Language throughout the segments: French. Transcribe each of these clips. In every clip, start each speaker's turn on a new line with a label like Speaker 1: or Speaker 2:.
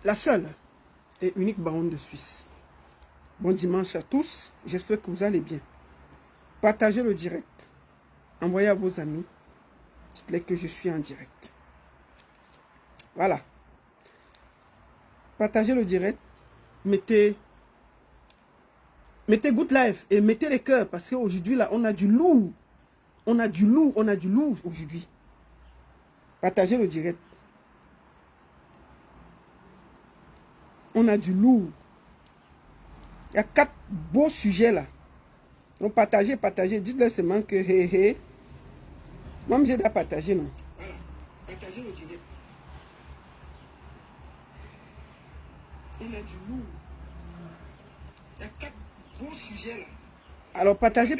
Speaker 1: la seule et unique baronne de Suisse. Bon dimanche à tous, j'espère que vous allez bien. Partagez le direct, envoyez à vos amis, dites-les que je suis en direct. Voilà. Partagez le direct, mettez good life et mettez les cœurs parce qu'aujourd'hui là, on a du lourd. On a du lourd aujourd'hui. Partagez le direct. On a du lourd. Il y a 4 beaux sujets là. Donc partagez. Dites-leur seulement que hé. Moi, j'ai déjà partagé, non? Voilà. Partagez le direct. On a du lourd. Il y a 4 beaux sujets là. Alors partagez.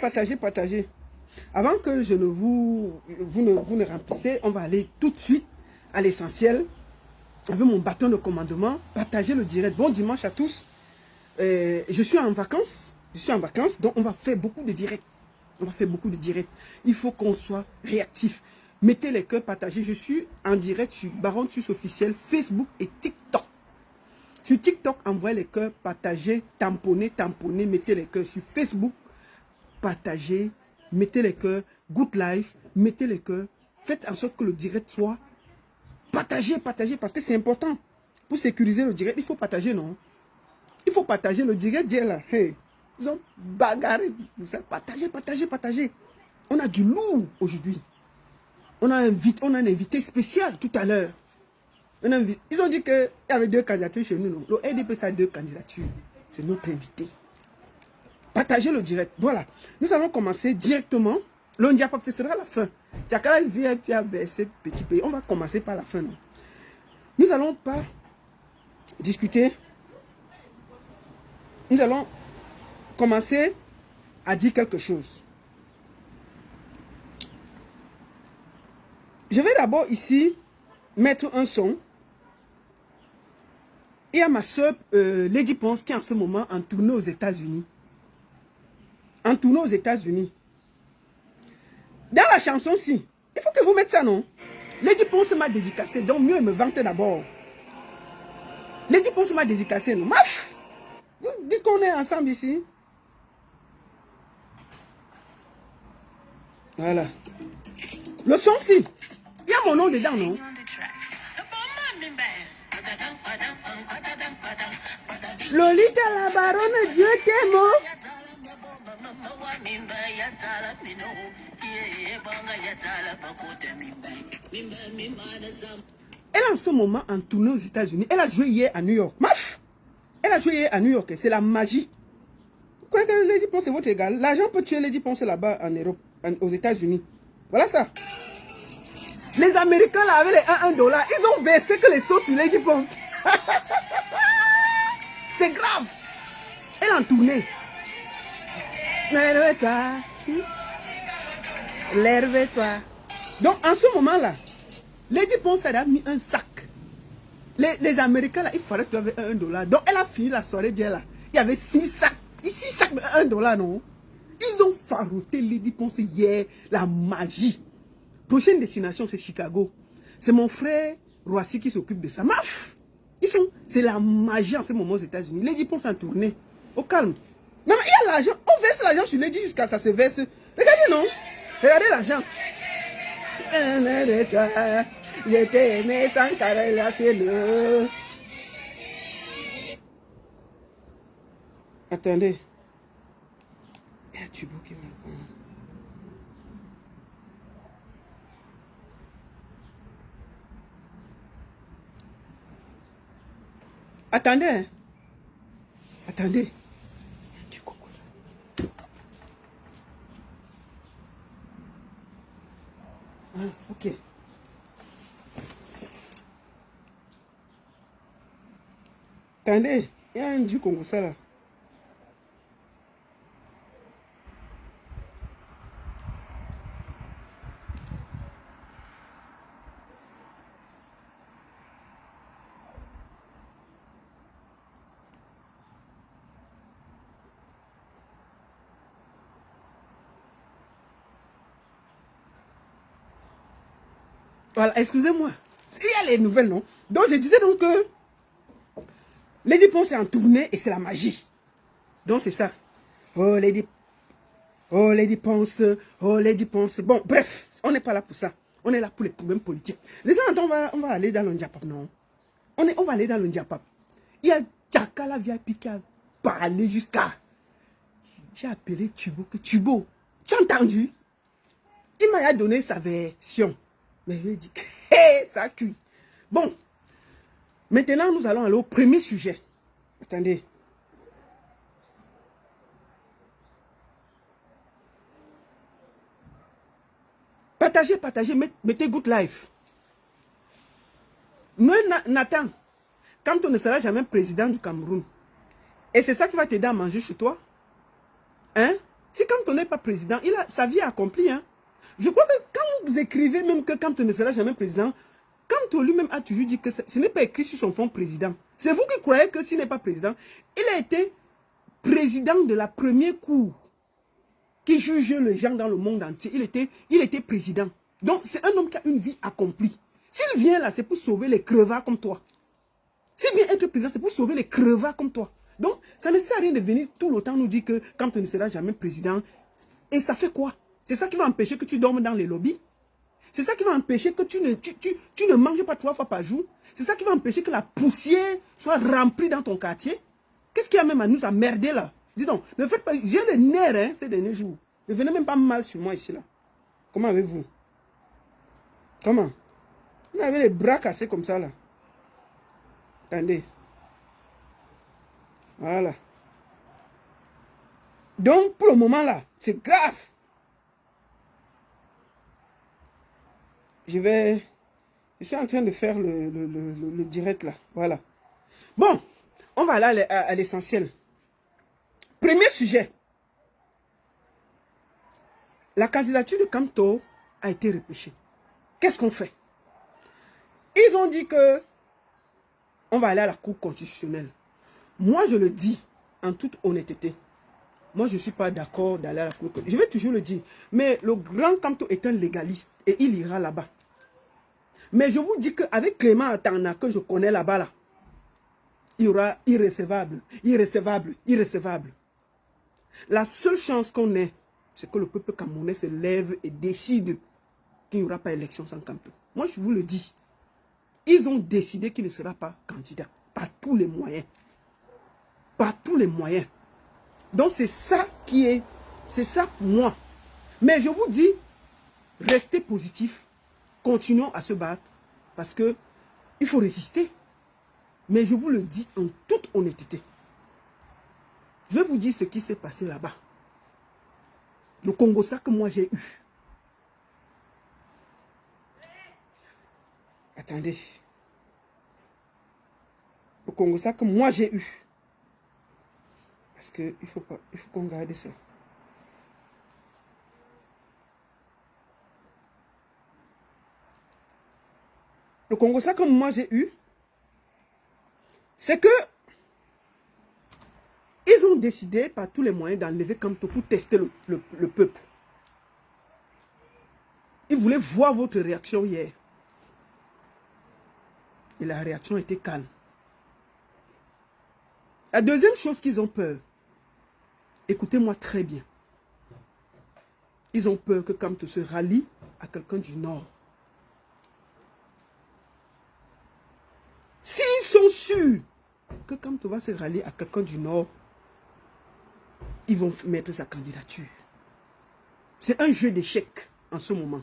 Speaker 1: Avant que je ne vous ne remplissez, on va aller tout de suite à l'essentiel. Avec mon bâton de commandement, partagez le direct. Bon dimanche à tous. Je suis en vacances, donc on va faire beaucoup de directs. Il faut qu'on soit réactif. Mettez les cœurs, partagez. Je suis en direct sur Baronne Suisse officiel, Facebook et TikTok. Sur TikTok, envoyez les cœurs, partagez, tamponnez, mettez les cœurs. Sur Facebook, partagez, mettez les cœurs. Good life, mettez les cœurs. Faites en sorte que le direct soit partagé, parce que c'est important. Pour sécuriser le direct, il faut partager, non? Il faut partager le direct, là. Hey, ils ont bagarré. Partagez. On a du lourd aujourd'hui. On a un invité spécial tout à l'heure. Ils ont dit qu'il y avait 2 candidatures chez nous. Non? Le RDP a 2 candidatures. C'est notre invité. Partagez le direct. Voilà. Nous allons commencer directement. Le Ndiapap, ce sera la fin. Tchakala vient puis a versé petit pays. On va commencer par la fin. Non? Nous n'allons pas discuter. Nous allons commencer à dire quelque chose. Je vais d'abord ici mettre un son. Il y a ma soeur Lady Ponce qui est en ce moment en tournée aux États-Unis. Dans la chanson-ci, il faut que vous mettez ça, non? Lady Ponce m'a dédicacé, donc mieux me vanter d'abord. Lady Ponce m'a dédicacé, non? Maf! Vous dites qu'on est ensemble ici. Voilà. Le son-ci, il y a mon nom dedans, non? Lolita la baronne, Dieu t'aime. Elle est en ce moment en tournée aux États-Unis. Elle a joué hier à New York. Maf! Elle a joué hier à New York. C'est la magie. Vous croyez que Lady Ponce est votre égal? L'argent peut tuer Lady Ponce là-bas en Europe, aux États-Unis. Voilà ça. Les Américains là avec les 1 $, ils ont versé que les sauts sur Lady Ponce. C'est grave. Elle est en tournée. Lève-toi. Donc en ce moment-là, Lady Ponce a mis un sac. Les Américains là, il fallait que tu avais 1 $. Donc elle a fini la soirée d'hier là. Il y avait 6 sacs. 6 sacs de 1 $, non? Ils ont farouté Lady Ponce hier. La magie. Prochaine destination, c'est Chicago. C'est mon frère Roissy qui s'occupe de ça. Maf! C'est la magie en ce moment aux États-Unis. Lady Ponce en tournée. Au calme. Non, mais il y a l'argent. On verse l'argent sur Lady jusqu'à ça se verse. Regardez, non? Regardez l'argent. Je t'ai aimé sans caresser-le. Attendez. Il y a Tubo qui me... Attendez. Hein. Attendez. Ah, ok. Attendez. Il y a un du Congo, ça là. Voilà, excusez-moi. Il y a les nouvelles, non? Donc, je disais donc que Lady Ponce est en tournée et c'est la magie. Donc c'est ça. Oh Lady Ponce, oh Lady Ponce. Bon, bref, on n'est pas là pour ça. On est là pour les problèmes politiques. Les gens, on va aller dans le Ndiapap, non? On va aller dans le Ndiapap. Il y a Tchaka, la VIP, qui a parlé jusqu'à... J'ai appelé Tubo, que Tubo, tu as entendu? Il m'a donné sa version. Mais je lui ai dit, hé, ça cuit. Bon, maintenant nous allons aller au premier sujet. Attendez. Partagez, mettez good life. Nous, Nathan, quand on ne sera jamais président du Cameroun, et c'est ça qui va t'aider à manger chez toi, hein? Si quand on n'est pas président, sa vie est accomplie, hein? Je crois que quand vous écrivez même que quand on ne sera jamais président, quand lui-même a toujours dit que ce n'est pas écrit sur son fond président. C'est vous qui croyez que s'il n'est pas président, il a été président de la première cour qui juge les gens dans le monde entier. Il était président. Donc, c'est un homme qui a une vie accomplie. S'il vient là, c'est pour sauver les crevards comme toi. S'il vient être président, c'est pour sauver les crevards comme toi. Donc, ça ne sert à rien de venir tout le temps nous dire que quand on ne sera jamais président, et ça fait quoi? C'est ça qui va empêcher que tu dormes dans les lobbies? C'est ça qui va empêcher que tu ne manges pas 3 fois par jour? C'est ça qui va empêcher que la poussière soit remplie dans ton quartier? Qu'est-ce qu'il y a même à nous emmerder là? Dis donc, ne faites pas... J'ai les nerfs hein, ces derniers jours. Ne venez même pas mal sur moi ici là. Comment avez-vous? Comment? Vous avez les bras cassés comme ça là. Attendez. Voilà. Donc, pour le moment là, c'est grave. Je suis en train de faire le direct là. Voilà. Bon, on va aller à l'essentiel. Premier sujet. La candidature de Kamto a été repêchée. Qu'est-ce qu'on fait? Ils ont dit que on va aller à la Cour constitutionnelle. Moi, je le dis en toute honnêteté. Moi, je ne suis pas d'accord d'aller à la Cour constitutionnelle. Je vais toujours le dire. Mais le grand Kamto est un légaliste et il ira là-bas. Mais je vous dis qu'avec Clément Atana, que je connais là-bas, là, il y aura irrécevable. La seule chance qu'on ait, c'est que le peuple camerounais se lève et décide qu'il n'y aura pas élection sans Kamto. Moi, je vous le dis. Ils ont décidé qu'il ne sera pas candidat. Par tous les moyens. Par tous les moyens. Donc, c'est ça qui est... C'est ça, moi. Mais je vous dis, restez positif. Continuons à se battre. Parce que il faut résister. Mais je vous le dis en toute honnêteté. Je vais vous dire ce qui s'est passé là-bas. Le Congo, ça que moi j'ai eu. Attendez. Le Congo, ça que moi j'ai eu. Parce que il faut qu'on garde ça. Le Congo, ça que moi j'ai eu, c'est que ils ont décidé par tous les moyens d'enlever Kamto pour tester le peuple. Ils voulaient voir votre réaction hier. Et la réaction était calme. La deuxième chose qu'ils ont peur, écoutez-moi très bien. Ils ont peur que Kamto se rallie à quelqu'un du Nord. S'ils sont sûrs que Kamto va se rallier à quelqu'un du Nord, ils vont mettre sa candidature. C'est un jeu d'échecs en ce moment.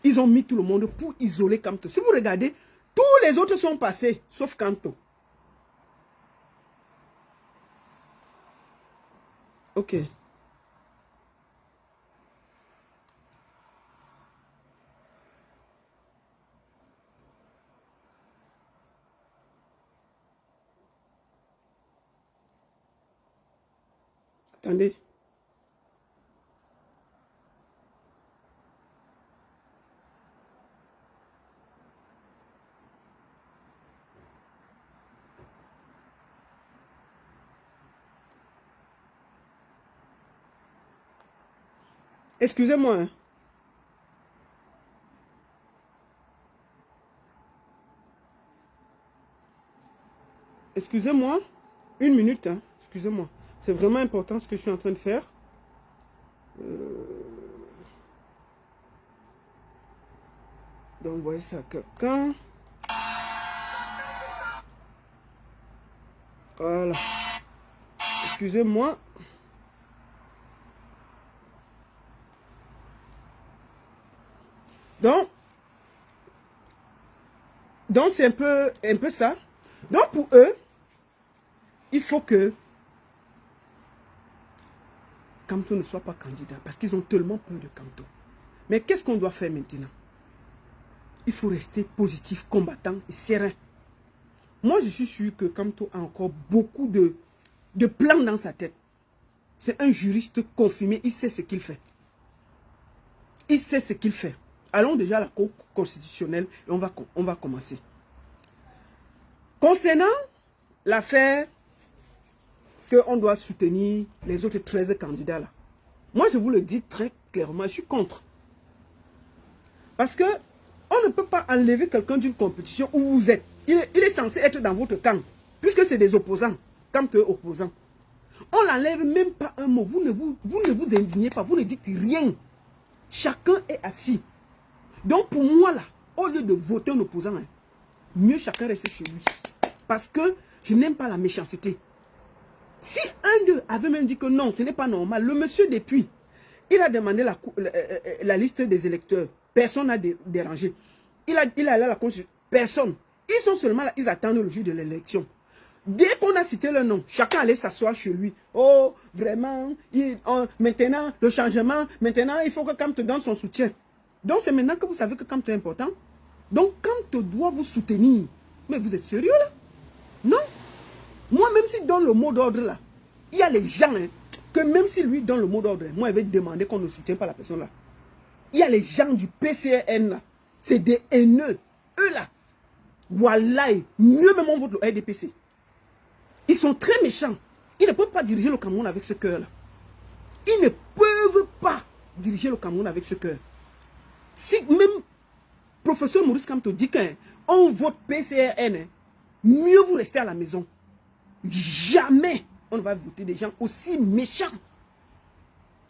Speaker 1: Ils ont mis tout le monde pour isoler Kamto. Si vous regardez, tous les autres sont passés, sauf Kamto. Ok. Attendez. Excusez-moi. Hein. excusez-moi. Une minute, hein. Excusez-moi. C'est vraiment important ce que je suis en train de faire. D'envoyer ça à quelqu'un. Voilà. Excusez-moi. Donc c'est un peu ça. Donc pour eux, il faut que Kamto ne soit pas candidat parce qu'ils ont tellement peur de Kamto. Mais qu'est-ce qu'on doit faire maintenant? Il faut rester positif, combattant et serein. Moi, je suis sûr que Kamto a encore beaucoup de plans dans sa tête. C'est un juriste confirmé, il sait ce qu'il fait. Il sait ce qu'il fait. Allons déjà à la Cour constitutionnelle et on va commencer. Concernant l'affaire qu'on doit soutenir les autres 13 candidats là, moi je vous le dis très clairement, je suis contre. Parce que on ne peut pas enlever quelqu'un d'une compétition où vous êtes. Il est censé être dans votre camp, puisque c'est des opposants, camp opposants. On l'enlève même pas un mot. Vous ne vous indignez pas, vous ne dites rien. Chacun est assis. Donc pour moi là, au lieu de voter un opposant, hein, mieux chacun reste chez lui. Parce que je n'aime pas la méchanceté. Si un d'eux avait même dit que non, ce n'est pas normal, le monsieur depuis, il a demandé la liste des électeurs. Personne n'a dérangé. Il a allé à la constitution. Personne. Ils sont seulement là, ils attendent le jour de l'élection. Dès qu'on a cité le nom, chacun allait s'asseoir chez lui. Oh, vraiment, maintenant, le changement, maintenant, il faut que Kamto donne son soutien. Donc, c'est maintenant que vous savez que Kamto est important. Donc, Kamto doit vous soutenir. Mais vous êtes sérieux là? Non. Moi, même s'il donne le mot d'ordre là, il y a les gens, hein, que même s'il lui donne le mot d'ordre, moi, je vais demander qu'on ne soutienne pas la personne là. Il y a les gens du PCN là. C'est des haineux. Eux là. Wallahi, mieux même on vote le RDPC. Ils sont très méchants. Ils ne peuvent pas diriger le Cameroun avec ce cœur là. Ils ne peuvent pas diriger le Cameroun avec ce cœur. Si même professeur Maurice Kamto dit qu'on vote PCRN, hein, mieux vous restez à la maison. Jamais on ne va voter des gens aussi méchants.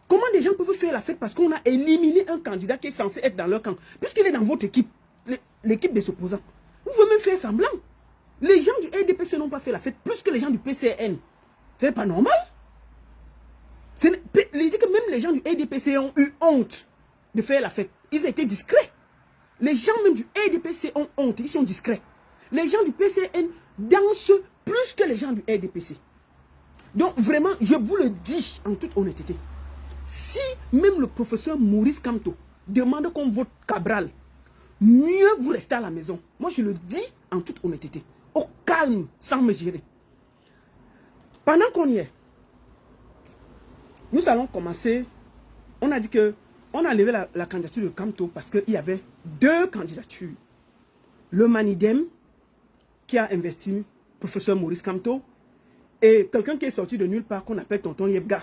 Speaker 1: Comment des gens peuvent faire la fête parce qu'on a éliminé un candidat qui est censé être dans leur camp, puisqu'il est dans votre équipe, l'équipe des opposants. Vous pouvez même faire semblant. Les gens du RDPC n'ont pas fait la fête plus que les gens du PCN. Ce n'est pas normal. Je dis que même les gens du RDPC ont eu honte de faire la fête. Ils ont été discrets. Les gens même du RDPC ont honte, ils sont discrets. Les gens du PCN dansent plus que les gens du RDPC. Donc vraiment, je vous le dis en toute honnêteté. Si même le professeur Maurice Kamto demande qu'on vote Cabral, mieux vous restez à la maison. Moi, je le dis en toute honnêteté. Au calme, sans me gérer. Pendant qu'on y est, nous allons commencer. On a dit que on a levé la candidature de Kamto parce qu'il y avait 2 candidatures. Le Manidem, qui a investi le professeur Maurice Kamto, et quelqu'un qui est sorti de nulle part qu'on appelle Tonton Yebga.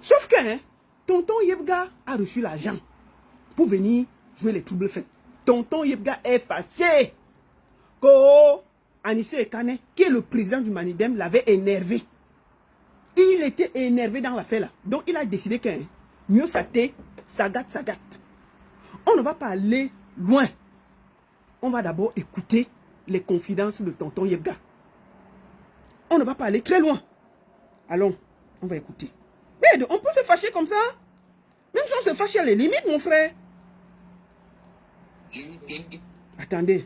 Speaker 1: Sauf que hein, Tonton Yebga a reçu l'argent pour venir jouer les troubles faits. Tonton Yebga est fâché. Ko Anissé Ekane, qui est le président du Manidem, l'avait énervé. Il était énervé dans l'affaire là. Donc il a décidé que mieux ça gâte, ça gâte. On ne va pas aller loin. On va d'abord écouter les confidences de Tonton Yebga. On ne va pas aller très loin. Allons, on va écouter. Mais on peut se fâcher comme ça. Même si on se fâche, il y a les limites, mon frère. Attendez.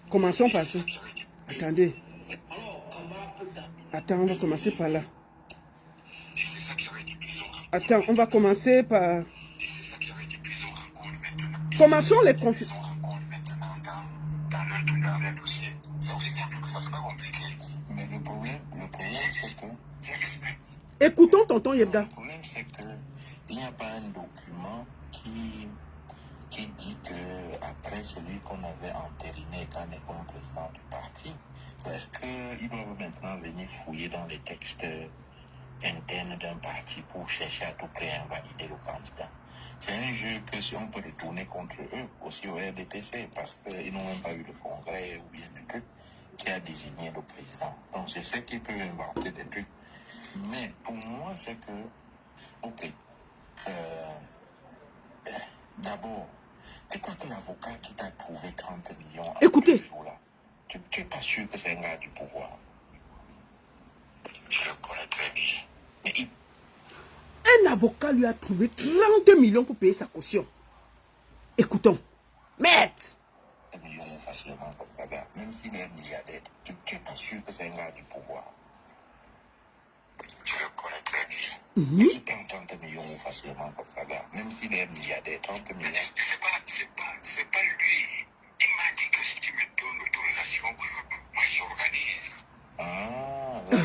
Speaker 1: Commençons par ça. Attendez. Attends, on va commencer par là. Attends, on va commencer par... Commençons les confusions. Écoutons Tonton Yebga.
Speaker 2: Le problème, c'est qu'il n'y a pas un document qui dit qu'après celui qu'on avait entériné quand on est comme président du parti, est-ce qu'ils doivent maintenant venir fouiller dans les textes internes d'un parti pour chercher à tout près invalider le candidat? C'est un jeu que si on peut retourner contre eux, aussi au RDPC, parce qu'ils n'ont même pas eu le congrès ou bien le truc qui a désigné le président. Donc je sais qu'ils peuvent inventer des trucs. Mais pour moi, c'est que, ok, d'abord, c'est quoi que l'avocat qui t'a trouvé 30 millions à
Speaker 1: Écoutez.
Speaker 2: ce jour-là? Tu n'es pas sûr que c'est un gars du pouvoir? Je le connais très bien. Mais
Speaker 1: un avocat lui a trouvé 30 millions pour payer sa caution. Écoutons. Maître.
Speaker 2: Millions facilement comme ça, gars. Même s'il est milliardaire, tu n'es pas sûr que c'est un gars du pouvoir? Je le connais très bien. Il prend 30 millions facilement comme ça, gars. Même s'il est milliardaire, 30 millions. C'est pas lui. Il m'a dit que si tu me donnes l'autorisation, moi j'organise. Ah, oui.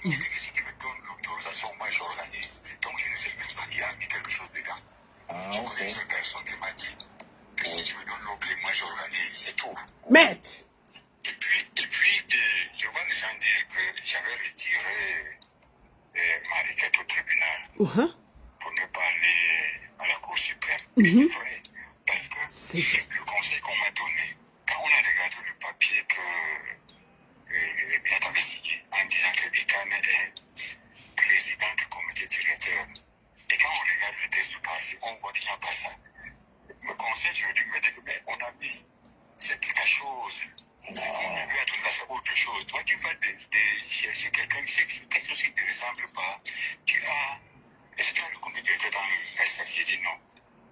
Speaker 2: Il dit que si tu me donnes l'autorisation, moi j'organise. Donc je ne sais même pas qu'il a mis quelque chose dedans. Je connais une personne qui m'a dit que si tu me donnes l'autre, moi j'organise, c'est tout.
Speaker 1: Maître.
Speaker 2: Et puis, je vois les gens dire que j'avais retiré ma requête au tribunal pour ne pas aller à la Cour suprême. Et c'est vrai, parce que le conseil qu'on m'a donné, quand on a regardé le papier que Biat avait signé en disant que Ikane est président du comité directeur, et quand on regarde le texte du passé, on voit qu'il n'y a pas ça. Le conseil juridique me dit que mais on a mis c'est quelque chose. C'est qu'on lui a donné autre chose. Toi, tu vas chercher quelqu'un, quelque chose qui ne te ressemble pas. Est-ce que tu as le comité dans le SSI? J'ai dit non.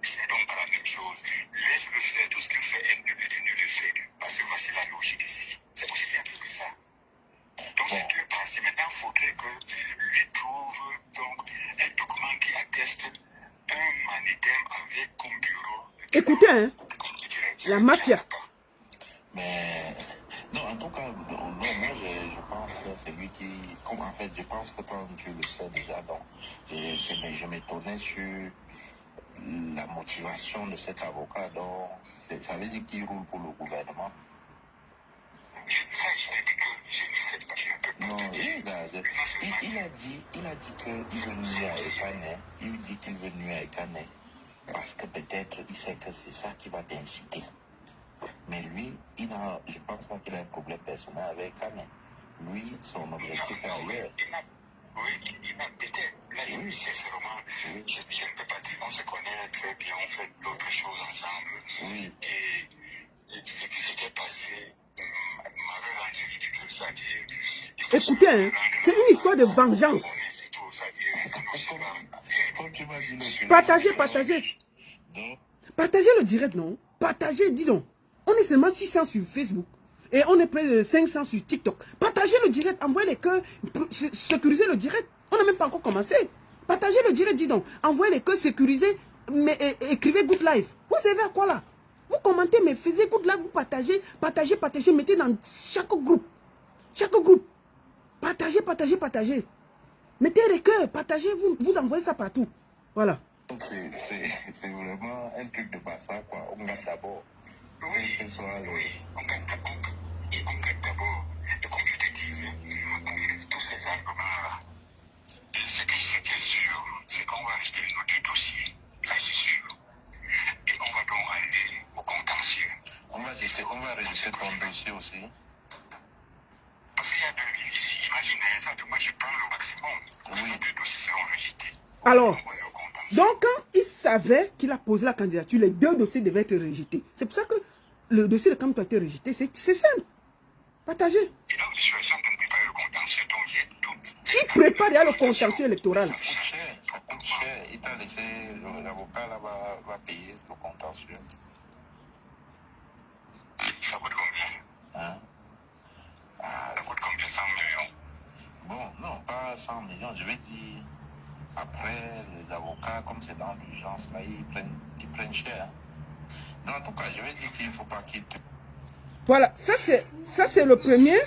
Speaker 2: C'est donc pas la même chose. Laisse-le faire tout ce qu'il fait et ne le fait. Parce que voici la logique ici. C'est aussi simple que ça. Donc c'est deux parties. Maintenant, il faudrait que lui trouve donc un document qui atteste un manitème avec comme bureau.
Speaker 1: Écoutez, hein, la mafia.
Speaker 2: Mais non, en tout cas, non, moi je pense que c'est lui qui, comme en fait, je pense que toi tu le sais déjà, donc je m'étonnais sur la motivation de cet avocat, donc ça veut dire qu'il roule pour le gouvernement. Ça, je l'ai dit que je ne sais pas, je ne peux pas te dire. Il a dit qu'il veut nuire à Ekane, il dit qu'il veut nuire à Ekane, parce que peut-être il sait que c'est ça qui va t'inciter. Mais lui, je pense pas qu'il a un problème personnel avec Kane. Lui, son objectif est ailleurs. Il m'a peut-être. Là, oui, sincèrement, je ne peux pas dire qu'on se connaît très bien, on fait d'autres choses ensemble. Oui. Et ce qui s'était passé m'avait rendu ridicule, c'est-à-dire.
Speaker 1: Écoutez, hein, c'est une histoire de vengeance. Partagez. Partagez le direct, non? Partagez, dis donc. On est seulement 600 sur Facebook. Et on est près de 500 sur TikTok. Partagez le direct. Envoyez-les que... Sécurisez le direct. On n'a même pas encore commencé. Partagez le direct, dis donc. Envoyez-les que sécurisez. Mais écrivez Good Life. Vous savez à quoi là? Vous commentez, mais faisiez Good Life. Vous partagez. Mettez dans chaque groupe. Partagez. Mettez les cœurs. Partagez. Vous envoyez ça partout. Voilà.
Speaker 2: C'est vraiment un truc de bassa, quoi. On gagne d'abord. Oui, on gagne d'abord. Et comme je te disais, tous ces arguments-là, ce qui est sûr, c'est qu'on va rester nos deux dossiers. Ça, c'est sûr. Et on va donc aller au contentieux. On va regisser ton dossier aussi. Parce qu'il y a deux. Imaginez ça, moi je prends le maximum. Oui. Les deux dossiers seront rejetés.
Speaker 1: Alors, donc quand il savait qu'il a posé la candidature, les deux dossiers devaient être rejetés. C'est pour ça que le dossier de candidature a été rejeté. C'est simple. Partagez.
Speaker 2: Et donc, je suis en train de préparer le contentieux.
Speaker 1: Il prépare déjà le contentieux électoral.
Speaker 2: Ça coûte cher. Il t'a laissé, l'avocat là va payer le contentieux. Ça coûte combien? Hein? Ça coûte combien? 100 millions? Bon, non, pas 100 millions. Je vais dire, après, les avocats, comme c'est dans l'urgence, là, ils prennent cher. Non, en tout cas, je vais dire qu'il ne faut pas qu'ils te...
Speaker 1: Voilà, ça c'est le premier.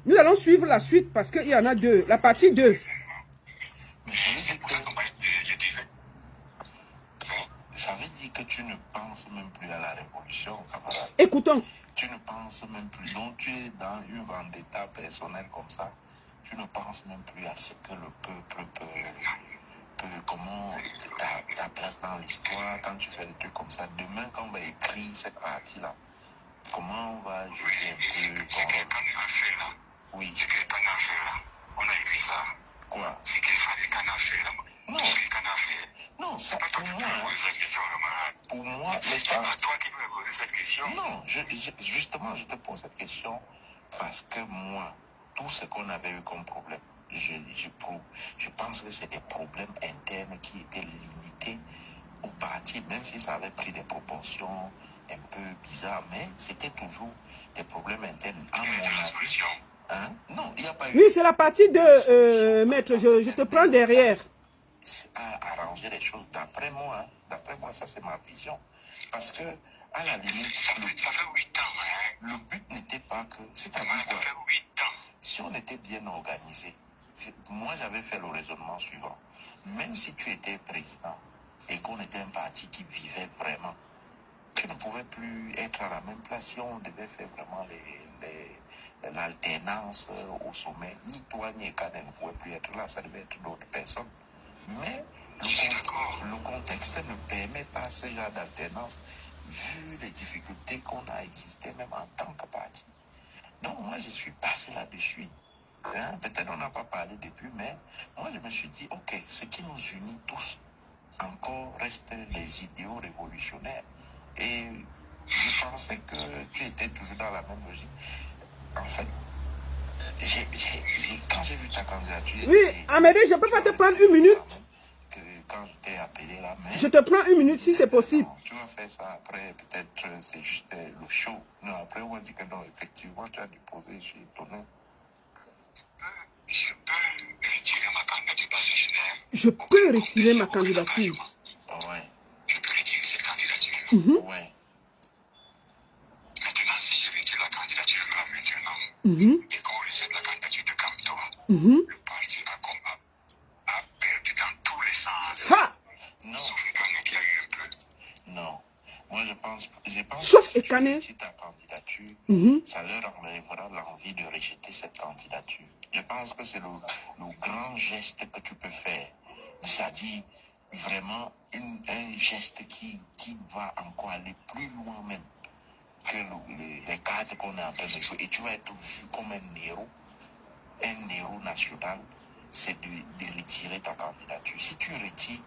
Speaker 1: Nous allons suivre la suite parce qu'il y en a deux. La partie 2.
Speaker 2: Ça veut dire que tu ne penses même plus à la révolution, camarade.
Speaker 1: Écoutons.
Speaker 2: Tu ne penses même plus. Donc tu es dans une vendetta personnelle comme ça. Tu ne penses même plus à ce que le peuple peut comment ta place dans l'histoire, quand tu fais des trucs comme ça, demain, quand on va écrire cette partie-là, comment on va juger un peu
Speaker 3: Ce qu'elle a fait là.
Speaker 2: Oui.
Speaker 3: Ce qu'elle a fait là. On a écrit ça.
Speaker 2: Quoi?
Speaker 3: Ce qu'il fallait qu'on a fait là.
Speaker 2: Non.
Speaker 3: Ce qu'on a fait.
Speaker 2: Non, ça,
Speaker 3: c'est pas toi qui peux poser cette question,
Speaker 2: pour moi,
Speaker 3: c'est pas toi qui peux poser cette question.
Speaker 2: Non, justement, je te pose cette question parce que moi, tout ce qu'on avait eu comme problème, je pense que c'est des problèmes internes qui étaient limités au parti, même si ça avait pris des proportions un peu bizarres, mais c'était toujours des problèmes internes. À mon avis. Hein? Non, il n'y a pas eu.
Speaker 1: Oui, c'est la partie de maître, je te prends derrière.
Speaker 2: À arranger les choses d'après moi. D'après moi, ça c'est ma vision. Parce que, à la limite,
Speaker 3: ça fait 8 ans. Hein?
Speaker 2: Le but n'était pas que. C'est-à-dire
Speaker 3: ça fait 8 ans.
Speaker 2: Si on était bien organisé, moi j'avais fait le raisonnement suivant. Même si tu étais président et qu'on était un parti qui vivait vraiment, tu ne pouvais plus être à la même place si on devait faire vraiment l'alternance au sommet. Ni toi ni Kane ne pouvaient plus être là, ça devait être d'autres personnes. Mais le contexte ne permet pas ce genre d'alternance vu les difficultés qu'on a existé même en tant que parti. Donc moi je suis passé là-dessus. Hein? Peut-être on n'a pas parlé depuis, mais moi je me suis dit, ok, ce qui nous unit tous encore reste les idéaux révolutionnaires. Et je pensais que tu étais toujours dans la même logique. En fait, quand j'ai vu ta candidature...
Speaker 1: Oui, Amédée, je ne peux pas te prendre une minute.
Speaker 2: Quand je t'ai appelé là, mais...
Speaker 1: Je te prends une minute si c'est possible.
Speaker 2: Non, tu vas faire ça après, peut-être c'est juste le show. Non, après on va dire que non, effectivement, tu as déposé, je suis étonné.
Speaker 3: Je peux retirer ma candidature parce que je n'aime...
Speaker 1: Je peux retirer ma candidature.
Speaker 2: Ouais.
Speaker 3: Je peux retirer cette candidature.
Speaker 2: Ouais.
Speaker 3: Maintenant, si je retire la candidature là maintenant, et qu'on rejette la candidature de Camto, le parti a perdu dans tous les sens.
Speaker 1: Ha!
Speaker 2: Non.
Speaker 3: Sauf Ekane qui a eu un peu.
Speaker 2: Non. Moi, je pense
Speaker 1: Sauf
Speaker 2: que si
Speaker 1: Ekane.
Speaker 2: tu retires ta candidature, ça leur enlèvera l'envie de rejeter cette candidature. Je pense que c'est le grand geste que tu peux faire. C'est-à-dire, vraiment, un geste qui va encore aller plus loin même que les cadres qu'on est en train de jouer. Et tu vas être vu comme un héros national, c'est de retirer ta candidature. Si tu retires,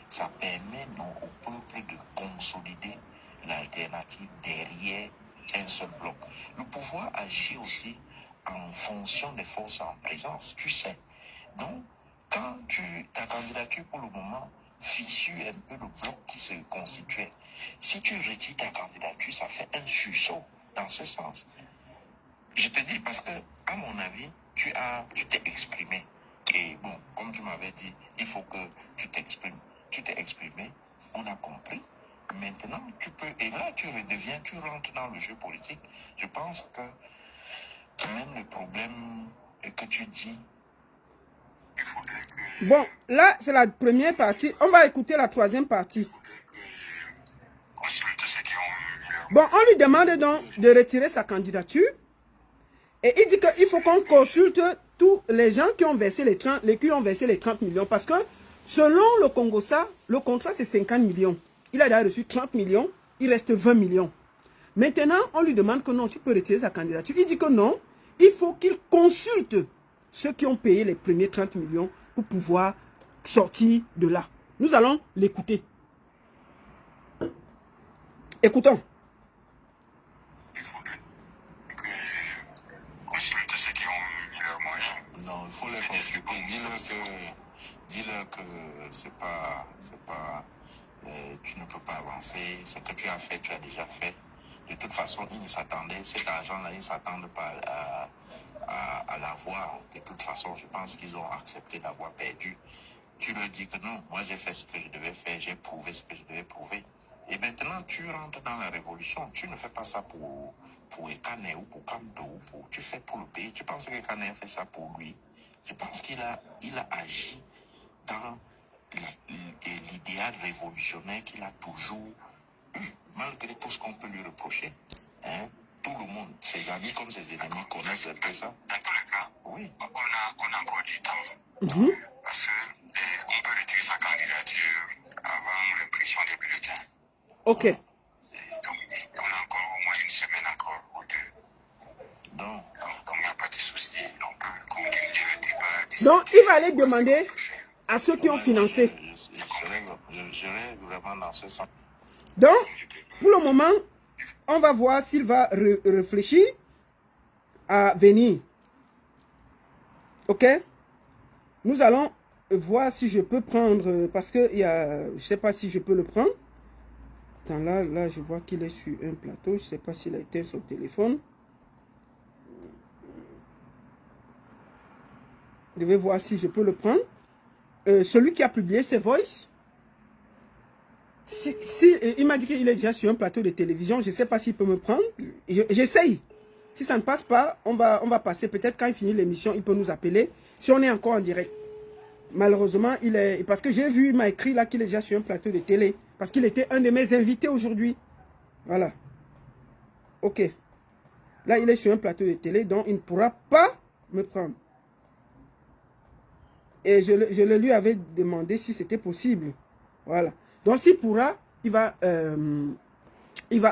Speaker 2: ça permet au peuple de consolider l'alternative derrière un seul bloc. Le pouvoir agit aussi en fonction des forces en présence, tu sais. Donc, quand ta candidature pour le moment fissure un peu le bloc qui se constituait, si tu retires ta candidature, ça fait un sursaut dans ce sens. Je te dis parce que, à mon avis, tu t'es exprimé. Et bon, comme tu m'avais dit, il faut que tu t'exprimes. Tu t'es exprimé, on a compris. Maintenant, tu peux, et là, tu redeviens, tu rentres dans le jeu politique. Je pense que même le problème que tu dis, il faudrait que...
Speaker 1: Bon, là, c'est la première partie. On va écouter la troisième partie. Bon, on lui demande donc de retirer sa candidature. Et il dit qu'il faut qu'on consulte tous les gens qui ont versé les 30 millions. Parce que selon le Congossa, le contrat c'est 50 millions. Il a déjà reçu 30 millions, il reste 20 millions. Maintenant, on lui demande que non, tu peux retirer sa candidature. Il dit que non, il faut qu'il consulte ceux qui ont payé les premiers 30 millions pour pouvoir sortir de là. Nous allons l'écouter. Écoutons.
Speaker 3: Il faudrait que consulte ceux qui ont mis leurs moyens.
Speaker 2: Non, il faut les consulter. Dis-leur que c'est pas tu ne peux pas avancer. Ce que tu as fait, tu as déjà fait. De toute façon, ils ne s'attendaient, cet argent-là, ils ne s'attendent pas à l'avoir. De toute façon, je pense qu'ils ont accepté d'avoir perdu. Tu leur dis que non, moi j'ai fait ce que je devais faire, j'ai prouvé ce que je devais prouver. Et maintenant, tu rentres dans la révolution. Tu ne fais pas ça pour Ekane ou pour Kamto. Tu fais pour le pays. Tu penses qu'Ekane a fait ça pour lui. Je pense qu'il a agi dans l'idéal révolutionnaire qu'il a toujours eu, malgré tout ce qu'on peut lui reprocher. Hein? Tout le monde, ses amis comme ses ennemis, connaissent un peu ça.
Speaker 3: Dans tous les cas,
Speaker 2: oui.
Speaker 3: On a encore du temps. Parce qu'on peut retirer sa candidature avant
Speaker 1: Ok.
Speaker 3: Donc, on a encore au moins une semaine encore ou deux. Donc, il n'y a pas de souci. On peut continuer le débat.
Speaker 1: Donc, il va aller demander à ceux qui ont financé.
Speaker 2: Je serai vraiment dans ce sens.
Speaker 1: Donc, pour le moment, on va voir s'il va réfléchir à venir. Ok? Nous allons voir si je peux prendre, parce que il y a, je ne sais pas si je peux le prendre. Attends, là, je vois qu'il est sur un plateau. Je ne sais pas s'il a éteint son téléphone. Je vais voir si je peux le prendre. Celui qui a publié ses voices, il m'a dit qu'il est déjà sur un plateau de télévision. Je ne sais pas s'il peut me prendre. J'essaye. Si ça ne passe pas, on va passer. Peut-être quand il finit l'émission, il peut nous appeler. Si on est encore en direct. Malheureusement, parce que j'ai vu, il m'a écrit là qu'il est déjà sur un plateau de télé. Parce qu'il était un de mes invités aujourd'hui. Voilà. Ok. Là, il est sur un plateau de télé, donc il ne pourra pas me prendre. Et je le lui avais demandé si c'était possible. Voilà. Donc, s'il pourra, il va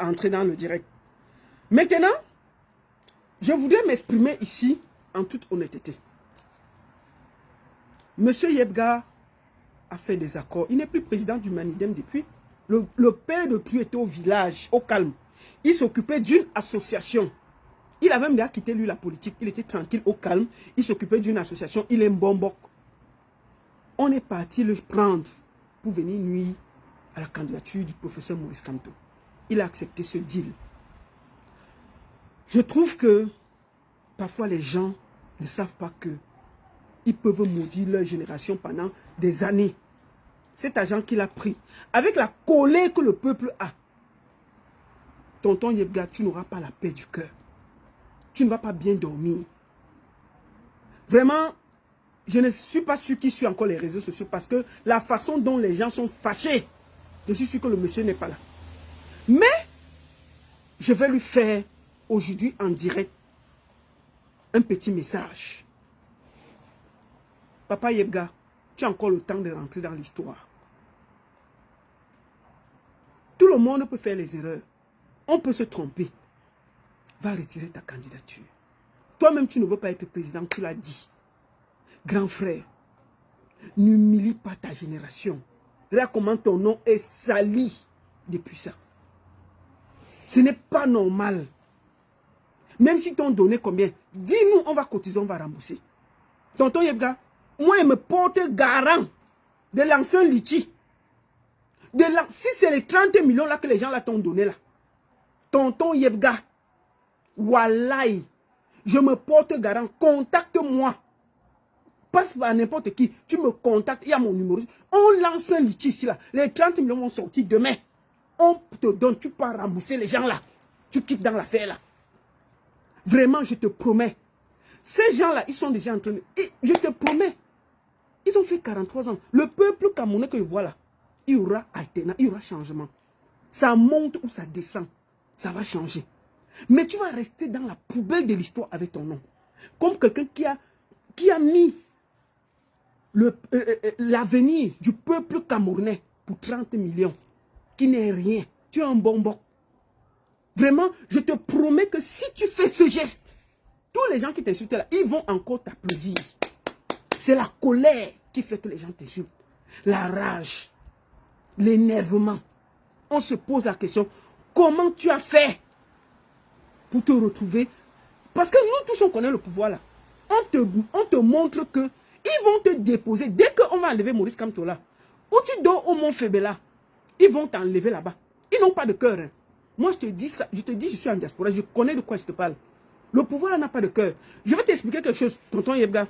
Speaker 1: entrer dans le direct. Maintenant, je voudrais m'exprimer ici en toute honnêteté. Monsieur Yebga a fait des accords. Il n'est plus président du Manidem depuis. Le père de Tru était au village, au calme. Il s'occupait d'une association. Il avait même déjà quitté lui la politique. Il était tranquille, au calme. Il s'occupait d'une association. Il est Mbombok. On est parti le prendre pour venir nuire à la candidature du professeur Maurice Kamto. Il a accepté ce deal. Je trouve que parfois les gens ne savent pas que ils peuvent maudire leur génération pendant des années. Cet argent qu'il a pris, avec la colère que le peuple a. Tonton Yebga, tu n'auras pas la paix du cœur. Tu ne vas pas bien dormir. Vraiment, je ne suis pas sûr qu'il suit encore les réseaux sociaux parce que la façon dont les gens sont fâchés, je suis sûr que le monsieur n'est pas là. Mais, je vais lui faire aujourd'hui en direct un petit message. Papa Yebga, tu as encore le temps de rentrer dans l'histoire. Tout le monde peut faire les erreurs. On peut se tromper. Va retirer ta candidature. Toi-même, tu ne veux pas être président, tu l'as dit. Grand frère, n'humilie pas ta génération. Regarde comment ton nom est sali depuis ça. Ce n'est pas normal. Même si t'ont donné combien, dis-nous, on va cotiser, on va rembourser. Tonton Yebga, moi, il me porte garant de lancer un litchi. Si c'est les 30 millions là que les gens là t'ont donné là, tonton Yebga, wallahi, je me porte garant, contacte-moi. Passe par n'importe qui, tu me contactes, il y a mon numéro. On lance un litchi ici là, les 30 millions vont sortir demain. On te donne, tu pars rembourser les gens là. Tu quittes dans l'affaire là. Vraiment, je te promets. Ces gens là, ils sont déjà en train de... Je te promets. Ils ont fait 43 ans. Le peuple camerounais que je vois là, il y aura alternance, il y aura changement. Ça monte ou ça descend. Ça va changer. Mais tu vas rester dans la poubelle de l'histoire avec ton nom. Comme quelqu'un qui a mis l'avenir du peuple camerounais pour 30 millions. Qui n'est rien. Tu es un bonbon. Vraiment, je te promets que si tu fais ce geste, tous les gens qui t'insultent là, ils vont encore t'applaudir. C'est la colère qui fait que les gens t'insultent. La rage. L'énervement. On se pose la question, comment tu as fait pour te retrouver? Parce que nous tous on connaît le pouvoir là. On te montre que ils vont te déposer. Dès qu'on va enlever Maurice Kamto là, ou tu dors au Mont Fébéla, ils vont t'enlever là-bas. Ils n'ont pas de cœur. Hein. Moi je te dis ça, je suis en diaspora, je connais de quoi je te parle. Le pouvoir là n'a pas de cœur. Je vais t'expliquer quelque chose, tonton Yebga.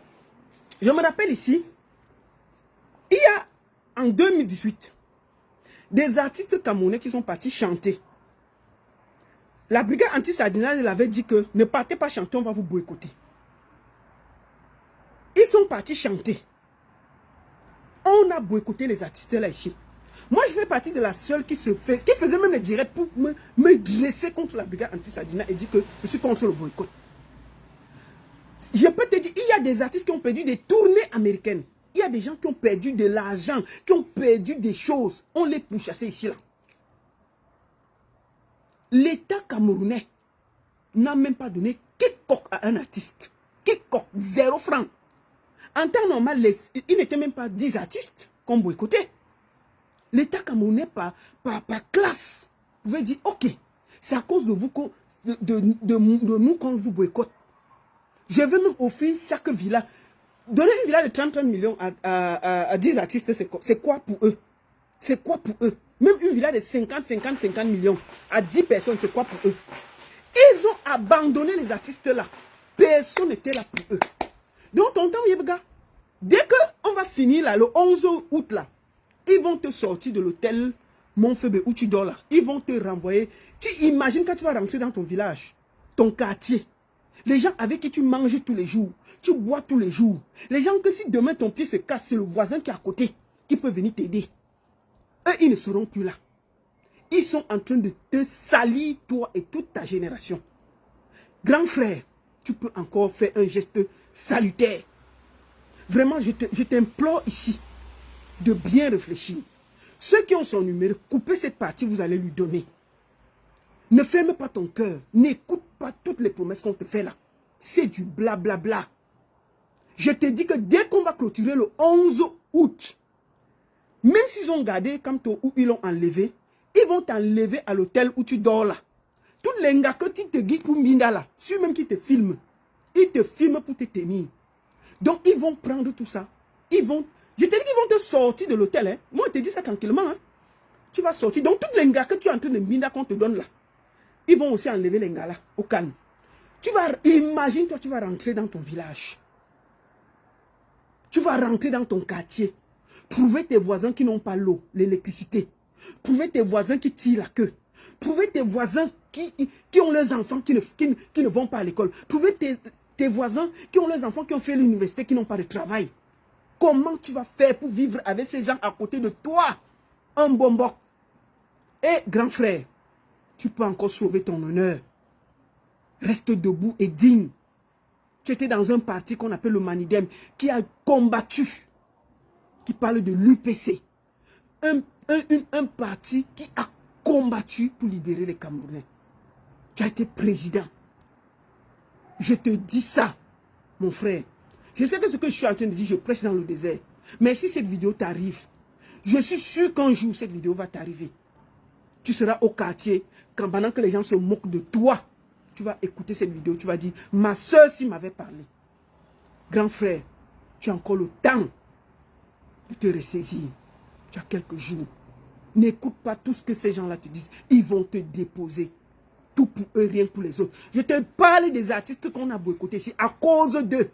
Speaker 1: Je me rappelle ici, il y a en 2018, des artistes camerounais qui sont partis chanter. La brigade anti-Sardinat avait dit que ne partez pas chanter, on va vous boycotter. Ils sont partis chanter. On a boycotté les artistes là ici. Moi, je fais partie de la seule qui faisait même les directs pour me dresser contre la brigade anti-Sardinat et dire que je suis contre le boycott. Je peux te dire, il y a des artistes qui ont perdu des tournées américaines. Il y a des gens qui ont perdu de l'argent, qui ont perdu des choses. On les pourchassait ici là. L'État camerounais n'a même pas donné quiconque à un artiste. Quiconque, 0 francs. En temps normal, il n'était même pas 10 artistes qu'on boycottait. L'État camerounais, par classe, pouvait dire, ok, c'est à cause de vous, de nous qu'on vous boycotte. Je veux même offrir chaque villa. Donner une villa de 30 millions à 10 artistes, c'est quoi pour eux? C'est quoi pour eux? Même une villa de 50 millions à 10 personnes, c'est quoi pour eux? Ils ont abandonné les artistes là. Personne n'était là pour eux. Donc, tonton Yebga, dès qu'on va finir là, le 11 août là, ils vont te sortir de l'hôtel Montfebe où tu dors là. Ils vont te renvoyer. Tu imagines quand tu vas rentrer dans ton village, ton quartier. Les gens avec qui tu manges tous les jours, tu bois tous les jours. Les gens que si demain ton pied se casse, c'est le voisin qui est à côté qui peut venir t'aider. Eux, ils ne seront plus là. Ils sont en train de te salir, toi et toute ta génération. Grand frère, tu peux encore faire un geste salutaire. Vraiment, je t'implore ici de bien réfléchir. Ceux qui ont son numéro, coupez cette partie, vous allez lui donner. Ne ferme pas ton cœur. N'écoute pas toutes les promesses qu'on te fait là. C'est du blablabla. Je te dis que dès qu'on va clôturer le 11 août, même s'ils ont gardé Kamto ou ils l'ont enlevé, ils vont t'enlever à l'hôtel où tu dors là. Tous les gars que tu te guides pour Minda là, ceux même qui te filment, ils te filment pour te tenir. Donc ils vont prendre tout ça. Je te dis qu'ils vont te sortir de l'hôtel. Hein. Moi, je te dis ça tranquillement. Hein. Tu vas sortir. Donc tous les gars que tu es en train de Minda qu'on te donne là, ils vont aussi enlever les gars là, au calme. Imagine toi, tu vas rentrer dans ton village. Tu vas rentrer dans ton quartier. Trouver tes voisins qui n'ont pas l'eau, l'électricité. Trouver tes voisins qui tirent la queue. Trouver tes voisins qui ont leurs enfants qui ne vont pas à l'école. Trouver tes voisins qui ont leurs enfants qui ont fait l'université, qui n'ont pas de travail. Comment tu vas faire pour vivre avec ces gens à côté de toi? Un bonbon. Et grand frère, tu peux encore sauver ton honneur. Reste debout et digne. Tu étais dans un parti qu'on appelle le Manidem, qui a combattu, qui parle de l'UPC. Un parti qui a combattu pour libérer les Camerounais. Tu as été président. Je te dis ça, mon frère. Je sais que ce que je suis en train de dire, je prêche dans le désert. Mais si cette vidéo t'arrive, je suis sûr qu'un jour, cette vidéo va t'arriver. Tu seras au quartier, quand pendant que les gens se moquent de toi, tu vas écouter cette vidéo, tu vas dire, ma soeur s'y m'avait parlé. Grand frère, tu as encore le temps de te ressaisir. Tu as quelques jours. N'écoute pas tout ce que ces gens-là te disent. Ils vont te déposer. Tout pour eux, rien pour les autres. Je te parle des artistes qu'on a boycottés ici à cause d'eux.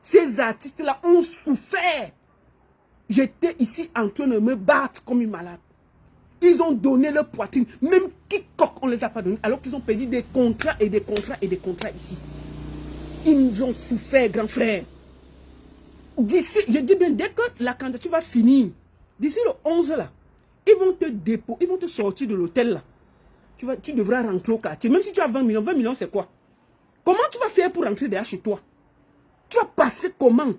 Speaker 1: Ces artistes-là ont souffert. J'étais ici en train de me battre comme une malade. Ils ont donné leur poitrine. Même quiconque, on ne les a pas donné. Alors qu'ils ont perdu des contrats et des contrats et des contrats ici. Ils ont souffert, grand frère. D'ici, je dis bien, dès que la candidature va finir, d'ici le 11 là, ils vont te déposer, ils vont te sortir de l'hôtel là. Tu devras rentrer au quartier. Même si tu as 20 millions c'est quoi? Comment tu vas faire pour rentrer derrière chez toi? Tu vas passer comment?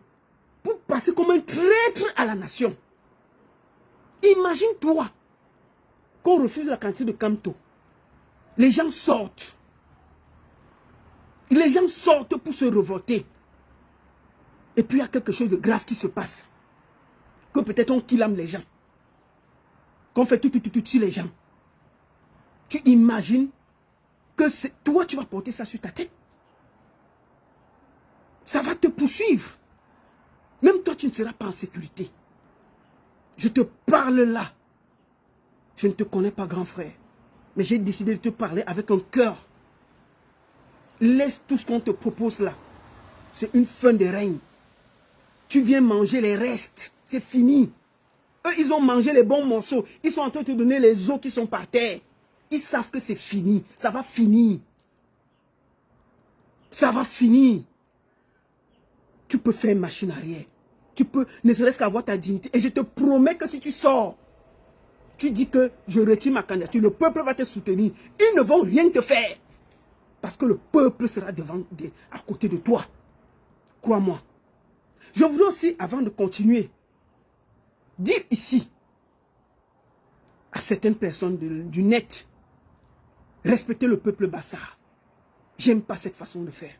Speaker 1: Pour passer comme un traître à la nation. Imagine-toi qu'on refuse la candidature de Kamto. Les gens sortent. Les gens sortent pour se révolter. Et puis il y a quelque chose de grave qui se passe. Que peut-être on killame les gens. Qu'on fait tout sur les gens. Tu imagines que toi tu vas porter ça sur ta tête. Ça va te poursuivre. Même toi tu ne seras pas en sécurité. Je te parle là. Je ne te connais pas, grand frère. Mais j'ai décidé de te parler avec un cœur. Laisse tout ce qu'on te propose là. C'est une fin de règne. Tu viens manger les restes. C'est fini. Eux, ils ont mangé les bons morceaux. Ils sont en train de te donner les os qui sont par terre. Ils savent que c'est fini. Ça va finir. Ça va finir. Tu peux faire machine arrière. Tu peux ne serait-ce qu'avoir ta dignité. Et je te promets que si tu sors, tu dis que je retire ma candidature, le peuple va te soutenir. Ils ne vont rien te faire. Parce que le peuple sera à côté de toi. Crois-moi. Je voudrais aussi, avant de continuer, dire ici à certaines personnes du net Respectez le peuple Bassa. J'aime pas cette façon de faire.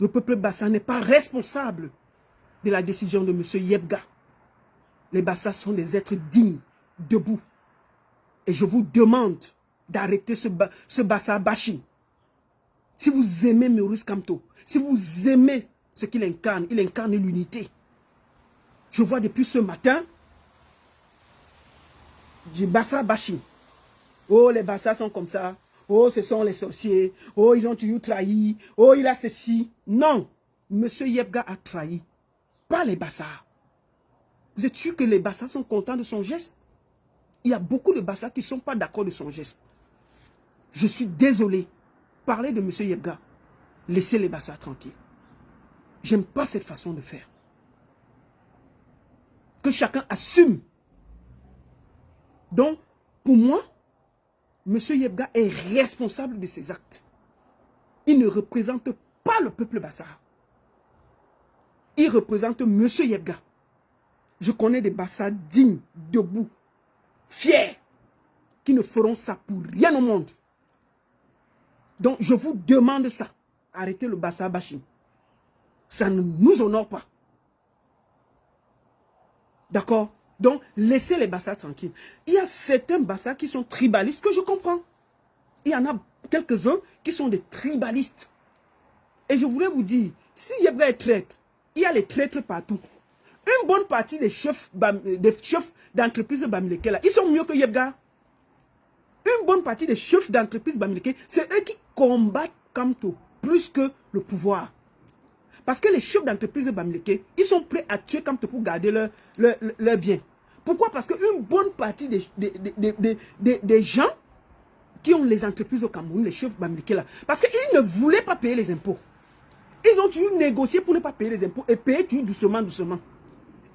Speaker 1: Le peuple Bassa n'est pas responsable de la décision de M. Yebga. Les Bassas sont des êtres dignes, debout. Et je vous demande d'arrêter ce Bassa bashing. Si vous aimez Maurice Kamto, si vous aimez ce qu'il incarne, il incarne l'unité. Je vois depuis ce matin du Bassa bashing. Oh, les Bassas sont comme ça. Oh, ce sont les sorciers. Oh, ils ont toujours trahi. Oh, il a ceci. Non. Monsieur Yebga a trahi. Pas les Bassas. Vous êtes sûr que les Bassas sont contents de son geste? Il y a beaucoup de Bassas qui ne sont pas d'accord de son geste. Je suis désolé. Parlez de monsieur Yebga. Laissez les Bassas tranquilles. J'aime pas cette façon de faire. Que chacun assume. Donc, pour moi, M. Yebga est responsable de ses actes. Il ne représente pas le peuple Bassa. Il représente M. Yebga. Je connais des Bassa dignes, debout, fiers, qui ne feront ça pour rien au monde. Donc, je vous demande ça. Arrêtez le Bassa bashing. Ça ne nous honore pas. D'accord? Donc, laissez les Bassas tranquilles. Il y a certains Bassas qui sont tribalistes que je comprends. Il y en a quelques-uns qui sont des tribalistes. Et je voulais vous dire, si Yebga est traître, il y a les traîtres partout. Une bonne partie des chefs d'entreprise de Bamileke, là, ils sont mieux que Yebga. Une bonne partie des chefs d'entreprise Bamileke, c'est eux qui combattent Kamto plus que le pouvoir. Parce que les chefs d'entreprise de Bamileke, ils sont prêts à tuer Kamto pour garder leur bien. Pourquoi? Parce qu'une bonne partie des gens qui ont les entreprises au Cameroun, les chefs Bamileke là, parce qu'ils ne voulaient pas payer les impôts. Ils ont toujours négocié pour ne pas payer les impôts et payer toujours doucement, doucement.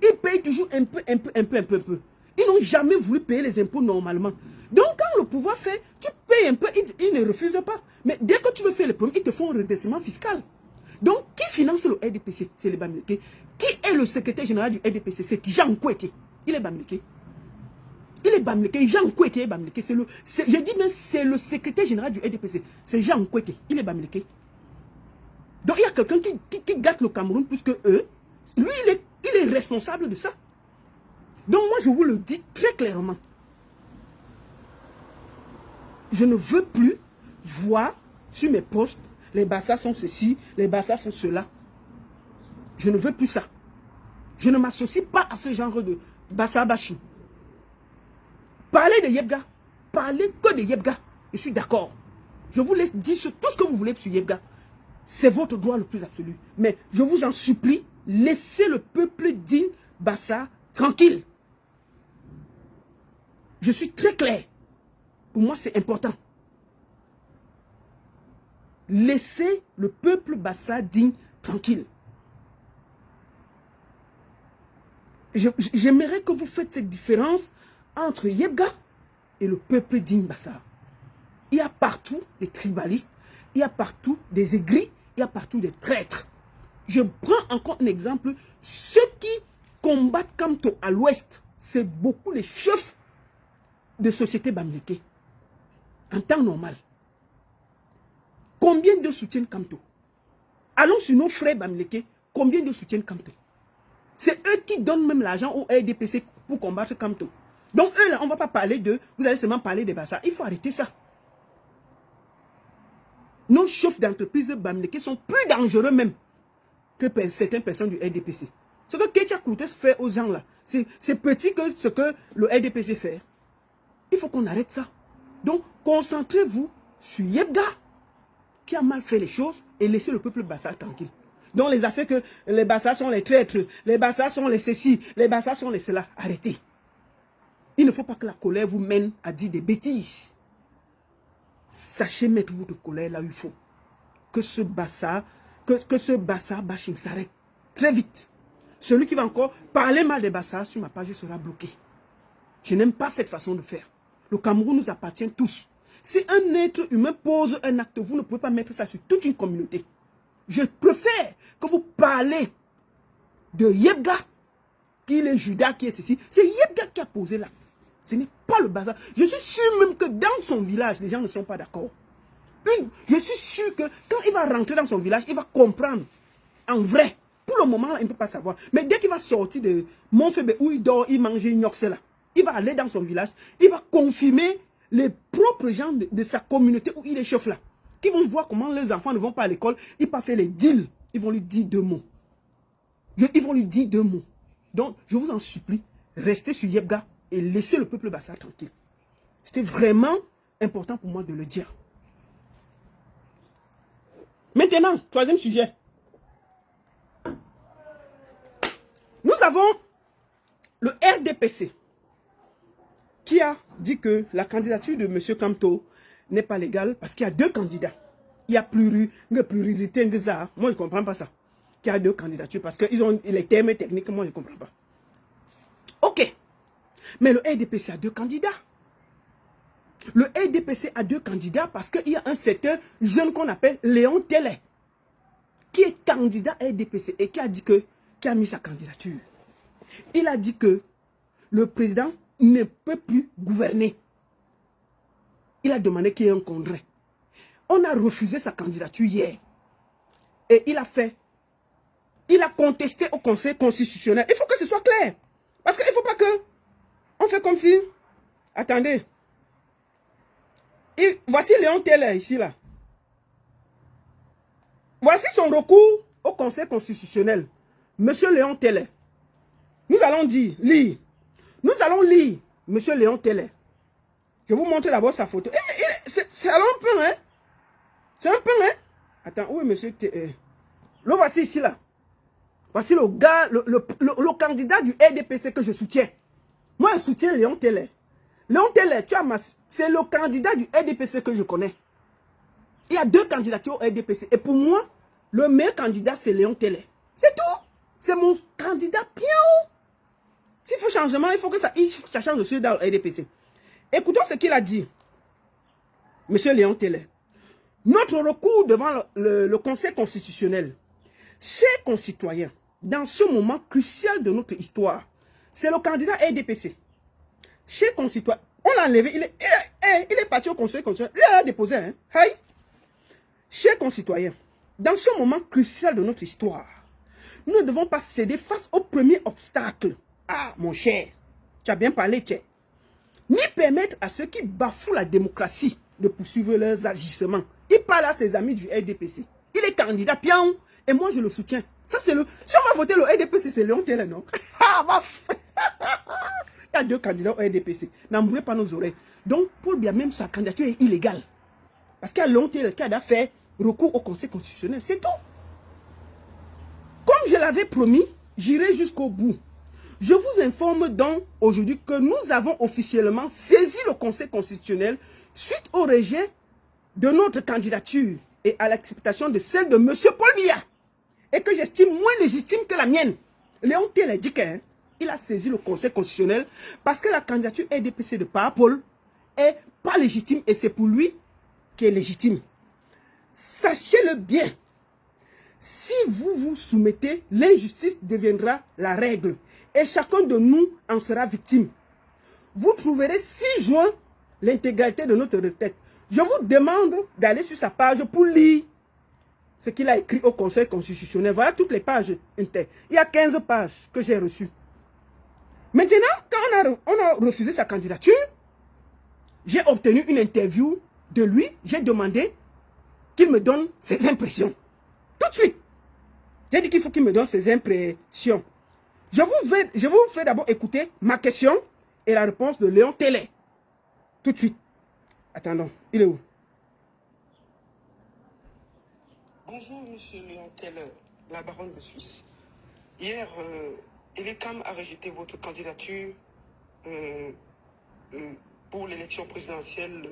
Speaker 1: Ils payent toujours un peu. Ils n'ont jamais voulu payer les impôts normalement. Donc quand le pouvoir fait, tu payes un peu, ils ne refusent pas. Mais dès que tu veux faire le problème, ils te font un redressement fiscal. Donc qui finance le RDPC? C'est les Bamileke. Qui est le secrétaire général du RDPC? C'est Jean Kouete. Il est Bamileke. Il est Bamileke. Jean Kouete est Bamileke. Je dis même c'est le secrétaire général du RDPC. C'est Jean Kouete. Il est Bamileke. Donc il y a quelqu'un qui gâte le Cameroun plus que eux. Lui, il est responsable de ça. Donc moi, je vous le dis très clairement. Je ne veux plus voir sur mes posts, les Bassas sont ceci, les Bassas sont cela. Je ne veux plus ça. Je ne m'associe pas à ce genre de Bassa bashing. Parlez de Yebga. Parlez que de Yebga. Je suis d'accord. Je vous laisse dire tout ce que vous voulez sur Yebga. C'est votre droit le plus absolu. Mais je vous en supplie, laissez le peuple digne Bassa tranquille. Je suis très clair. Pour moi, c'est important. Laissez le peuple Bassa digne tranquille. J'aimerais que vous faites cette différence entre Yebga et le peuple digne Bassa. Il y a partout des tribalistes, il y a partout des aigris, il y a partout des traîtres. Je prends encore un exemple. Ceux qui combattent Kamto à l'ouest, c'est beaucoup les chefs de société Bamileke. En temps normal. Combien de soutiennent Kamto? Allons sur nos frères Bamileke. Combien de soutiennent Kamto? C'est eux qui donnent même l'argent au RDPC pour combattre Kamto. Donc eux là, on ne va pas parler d'eux. Vous allez seulement parler des Bassa. Il faut arrêter ça. Nos chefs d'entreprise de Bamileke sont plus dangereux même que certaines personnes du RDPC. Ce que Ketia Koutes fait aux gens là, c'est petit que ce que le RDPC fait. Il faut qu'on arrête ça. Donc, concentrez-vous sur Yebga, qui a mal fait les choses, et laissez le peuple Bassa tranquille. Donc, les affaires que les Bassas sont les traîtres, les Bassas sont les ceci, les Bassas sont les cela, arrêtez. Il ne faut pas que la colère vous mène à dire des bêtises. Sachez mettre votre colère là où il faut. Que ce Bassa bashing s'arrête très vite. Celui qui va encore parler mal des Bassas sur ma page sera bloqué. Je n'aime pas cette façon de faire. Le Cameroun nous appartient tous. Si un être humain pose un acte, vous ne pouvez pas mettre ça sur toute une communauté. Je préfère que vous parlez de Yebga, qui est Judas, qui est ici. C'est Yebga qui a posé l'acte. Ce n'est pas le bazar. Je suis sûr même que dans son village, les gens ne sont pas d'accord. Je suis sûr que quand il va rentrer dans son village, il va comprendre. En vrai. Pour le moment, il ne peut pas savoir. Mais dès qu'il va sortir de Montfébé, où il dort, il mange une là, il va aller dans son village, il va confirmer les propres gens de sa communauté où il est chef là. Qui vont voir comment les enfants ne vont pas à l'école, ils peuvent faire les deals. Ils vont lui dire 2 mots. Ils vont lui dire 2 mots. Donc, je vous en supplie, restez sur Yebga et laissez le peuple Bassa tranquille. C'était vraiment important pour moi de le dire. Maintenant, 3e sujet. Nous avons le RDPC qui a dit que la candidature de M. Kamto n'est pas légale parce qu'il y a 2 candidats. Il y a pluralité, moi je ne comprends pas ça. Il y a 2 candidatures parce qu'ils ont les termes techniques, moi je ne comprends pas. Ok. Mais le RDPC a 2 candidats. Le RDPC a 2 candidats parce qu'il y a un certain jeune qu'on appelle Léon Télé qui est candidat RDPC et qui a dit que qui a mis sa candidature. Il a dit que le président ne peut plus gouverner. Il a demandé qu'il y ait un congrès. On a refusé sa candidature hier. Et il a contesté au Conseil constitutionnel. Il faut que ce soit clair. Parce qu'il ne faut pas que on fait comme si... Attendez. Voici Léon Télé ici là. Voici son recours au Conseil constitutionnel. Monsieur Léon Télé, nous allons lire. Nous allons lire Monsieur Léon Télé. Je vais vous montrer d'abord sa photo. C'est un peu, hein? C'est un peu, hein? Attends, où est Monsieur Télé? Le voici ici, là. Voici le gars, le candidat du RDPC que je soutiens. Moi, je soutiens Léon Télé. Léon Télé, c'est le candidat du RDPC que je connais. Il y a 2 candidatures au RDPC. Et pour moi, le meilleur candidat, c'est Léon Télé. C'est tout. C'est mon candidat pion. S'il faut changement, il faut que ça change aussi dans le RDPC. Écoutons ce qu'il a dit. Monsieur Léon Télé. Notre recours devant le Conseil constitutionnel. Chers concitoyens, dans ce moment crucial de notre histoire, c'est le candidat RDPC. Chers concitoyens, on l'a enlevé, il est parti au Conseil constitutionnel, il a déposé, hein. Hi. Chers concitoyens, dans ce moment crucial de notre histoire, nous ne devons pas céder face au premier obstacle. Ah, mon cher, tu as bien parlé, tiens. Ni permettre à ceux qui bafouent la démocratie de poursuivre leurs agissements. Il parle à ses amis du RDPC. Il est candidat pion et moi je le soutiens. Ça c'est le... Si on va voter le RDPC, c'est Léon Télé, non? Il y a 2 candidats au RDPC. N'embrouillez pas nos oreilles. Donc, Paul Biya, même sa candidature est illégale. Parce qu'il y a Léon Télé qui a fait recours au Conseil constitutionnel. C'est tout. Comme je l'avais promis, j'irai jusqu'au bout. Je vous informe donc aujourd'hui que nous avons officiellement saisi le Conseil constitutionnel suite au rejet de notre candidature et à l'acceptation de celle de M. Paul Biya et que j'estime moins légitime que la mienne. Léon Télé dit qu'il a saisi le Conseil constitutionnel parce que la candidature RDPC de Paul est pas légitime et c'est pour lui qui est légitime. Sachez-le bien, si vous vous soumettez, l'injustice deviendra la règle et chacun de nous en sera victime. Vous trouverez 6 juin l'intégralité de notre requête. Je vous demande d'aller sur sa page pour lire ce qu'il a écrit au Conseil constitutionnel. Voilà toutes les pages inter. Il y a 15 pages que j'ai reçues. Maintenant, quand on a refusé sa candidature, j'ai obtenu une interview de lui. J'ai demandé qu'il me donne ses impressions. Tout de suite. J'ai dit qu'il faut qu'il me donne ses impressions. Je vous fais d'abord écouter ma question et la réponse de Léon Télé. Tout de suite. Attendons, il est où?
Speaker 4: Bonjour, monsieur Léon Télé, la baronne de Suisse. Hier, Elecam a rejeté votre candidature pour l'élection présidentielle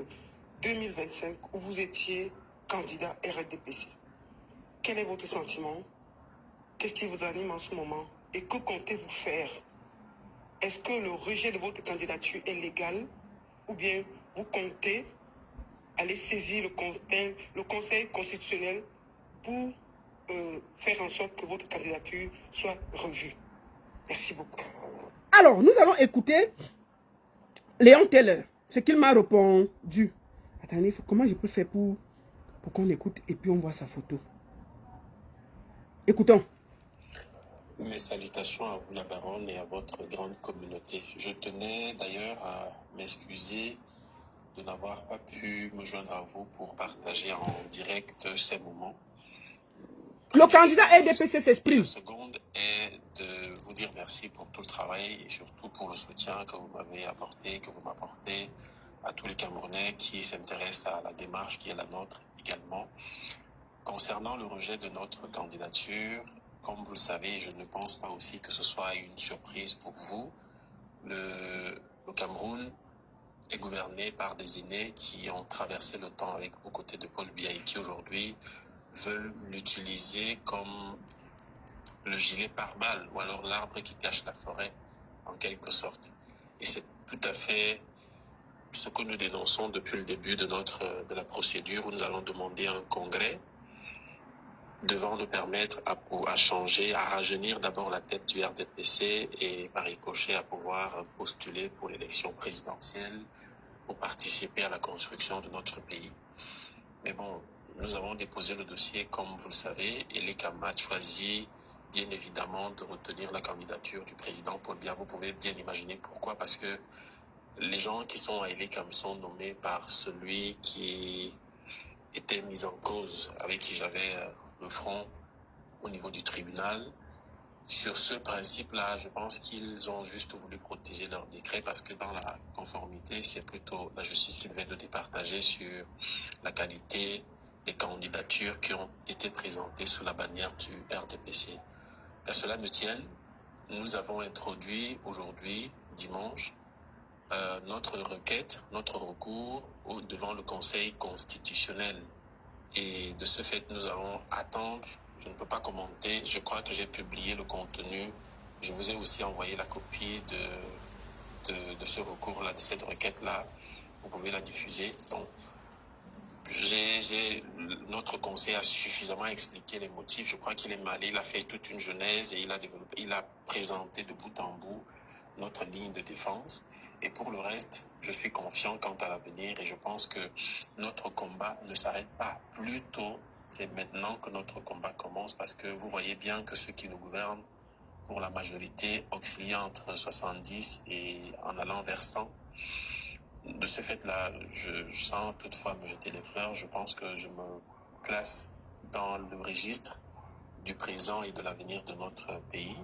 Speaker 4: 2025 où vous étiez candidat RDPC. Quel est votre sentiment? Qu'est-ce qui vous anime en ce moment? Et que comptez-vous faire? Est-ce que le rejet de votre candidature est légal? Ou bien vous comptez aller saisir le Conseil constitutionnel pour faire en sorte que votre candidature soit revue? Merci beaucoup.
Speaker 1: Alors, nous allons écouter Léon Teller, ce qu'il m'a répondu. Attendez, comment je peux faire pour qu'on écoute et puis on voit sa photo. Écoutons.
Speaker 5: Mes salutations à vous la baronne et à votre grande communauté. Je tenais d'ailleurs à m'excuser de n'avoir pas pu me joindre à vous pour partager en direct ces moments.
Speaker 1: Le candidat RDPC s'exprime.
Speaker 5: La seconde est de vous dire merci pour tout le travail et surtout pour le soutien que vous m'avez apporté, que vous m'apportez à tous les Camerounais qui s'intéressent à la démarche qui est la nôtre également. Concernant le rejet de notre candidature, comme vous le savez, je ne pense pas aussi que ce soit une surprise pour vous. Le Cameroun est gouverné par des aînés qui ont traversé le temps aux côtés de Paul Biya et qui aujourd'hui veulent l'utiliser comme le gilet pare-balles ou alors l'arbre qui cache la forêt en quelque sorte. Et c'est tout à fait ce que nous dénonçons depuis le début de la procédure où nous allons demander un congrès devant nous permettre à changer, à rajeunir d'abord la tête du RDPC et par ricochet à pouvoir postuler pour l'élection présidentielle pour participer à la construction de notre pays. Mais bon, nous avons déposé le dossier comme vous le savez et l'ECAM a choisi bien évidemment de retenir la candidature du président Paul Biya. Vous pouvez bien imaginer pourquoi, parce que les gens qui sont à l'ECAM sont nommés par celui qui était mis en cause, avec qui j'avais le front au niveau du tribunal. Sur ce principe-là, je pense qu'ils ont juste voulu protéger leur décret parce que dans la conformité, c'est plutôt la justice qui devait nous départager sur la qualité des candidatures qui ont été présentées sous la bannière du RDPC. Qu'à cela ne tienne, nous avons introduit aujourd'hui, dimanche, notre requête, notre recours devant le Conseil constitutionnel. Et de ce fait, nous allons attendre. Je ne peux pas commenter. Je crois que j'ai publié le contenu. Je vous ai aussi envoyé la copie de ce recours-là, de cette requête-là. Vous pouvez la diffuser. Donc, notre conseil a suffisamment expliqué les motifs. Je crois qu'il est malé. Il a fait toute une genèse et il a présenté de bout en bout notre ligne de défense. Et pour le reste, je suis confiant quant à l'avenir et je pense que notre combat ne s'arrête pas. Plutôt, c'est maintenant que notre combat commence parce que vous voyez bien que ceux qui nous gouvernent, pour la majorité, oscillent entre 70 et en allant vers 100. De ce fait-là, je sens toutefois me jeter les fleurs. Je pense que je me classe dans le registre du présent et de l'avenir de notre pays.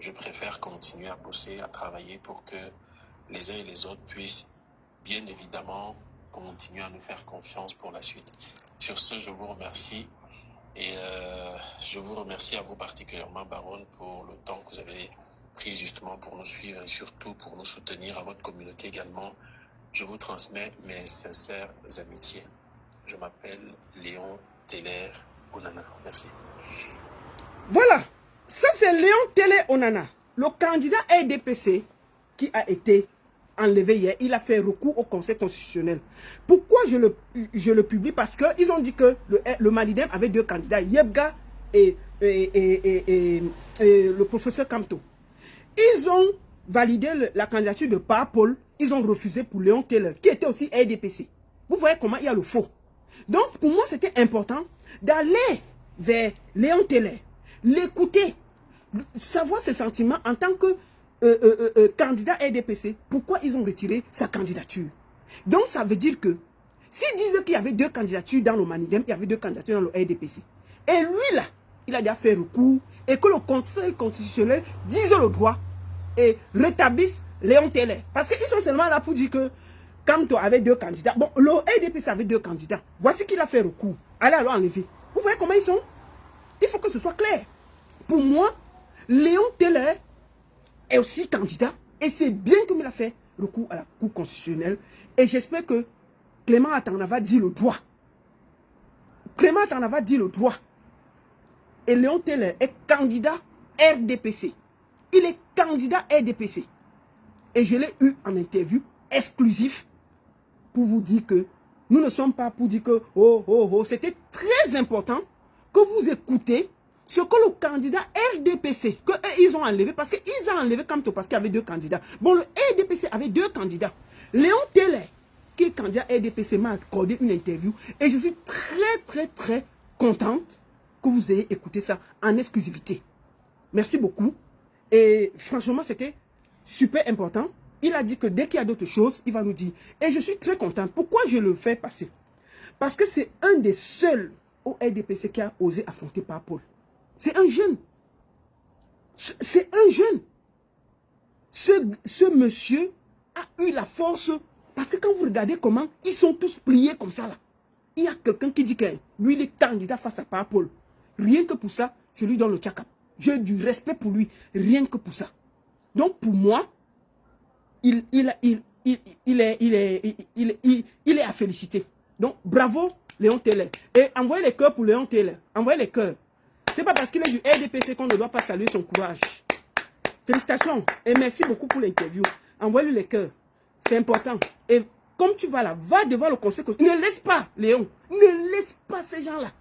Speaker 5: Je préfère continuer à bosser, à travailler pour que les uns et les autres puissent bien évidemment continuer à nous faire confiance pour la suite. Sur ce, je vous remercie et je vous remercie à vous particulièrement, Baronne, pour le temps que vous avez pris justement pour nous suivre et surtout pour nous soutenir, à votre communauté également. Je vous transmets mes sincères amitiés. Je m'appelle Léon Teller Onana. Merci.
Speaker 1: Voilà, ça c'est Léon Teller Onana, le candidat RDPC qui a été enlevé hier. Il a fait recours au Conseil constitutionnel. Pourquoi je le publie? Parce qu'ils ont dit que le Malidem avait deux candidats, Yebga et le professeur Kamto. Ils ont validé la candidature de Paul. Ils ont refusé pour Léon Teller, qui était aussi RDPC. Vous voyez comment il y a le faux. Donc, pour moi, c'était important d'aller vers Léon Teller, l'écouter, savoir ses sentiments en tant que candidat RDPC, pourquoi ils ont retiré sa candidature. Donc, ça veut dire que s'ils disent qu'il y avait deux candidatures dans le Manigem, il y avait deux candidatures dans le RDPC, et lui, là, il a déjà fait recours, et que le Conseil constitutionnel dise le droit et rétablisse Léon Teller. Parce qu'ils sont seulement là pour dire que Kamto avait deux candidats. Bon, le RDPC avait deux candidats. Voici qu'il a fait recours. Allez alors enlever. Vous voyez comment ils sont? Il faut que ce soit clair. Pour moi, Léon Teller est aussi candidat. Et c'est bien comme il a fait recours à la Cour constitutionnelle. Et j'espère que Clément Atanava dit le droit. Clément Atanava dit le droit. Et Léon Teller est candidat RDPC. Il est candidat RDPC. Et je l'ai eu en interview exclusif pour vous dire que nous ne sommes pas pour dire que c'était très important que vous écoutez ce que le candidat RDPC, qu'ils ont enlevé, parce qu'ils ont enlevé Kamto parce qu'il y avait deux candidats. Bon, le RDPC avait deux candidats. Léon Télé, qui est candidat RDPC, m'a accordé une interview et je suis très contente que vous ayez écouté ça en exclusivité. Merci beaucoup. Et franchement, c'était super important. Il a dit que dès qu'il y a d'autres choses, il va nous dire. Et je suis très contente. Pourquoi je le fais passer? Parce que c'est un des seuls au RDPC qui a osé affronter par Paul. C'est un jeune. C'est un jeune. Ce monsieur a eu la force. Parce que quand vous regardez comment ils sont tous pliés comme ça là. Il y a quelqu'un qui dit que lui, il est candidat face à par Paul. Rien que pour ça, je lui donne le tchakap. J'ai du respect pour lui. Rien que pour ça. Donc pour moi, il est à féliciter. Donc bravo Léon Télé. Et envoyez les cœurs pour Léon Télé. Envoyez les cœurs. C'est pas parce qu'il est du RDPC qu'on ne doit pas saluer son courage. Félicitations et merci beaucoup pour l'interview. Envoyez-lui les cœurs. C'est important. Et comme tu vas là, va devant le conseil. Ne laisse pas, Léon. Ne laisse pas ces gens-là.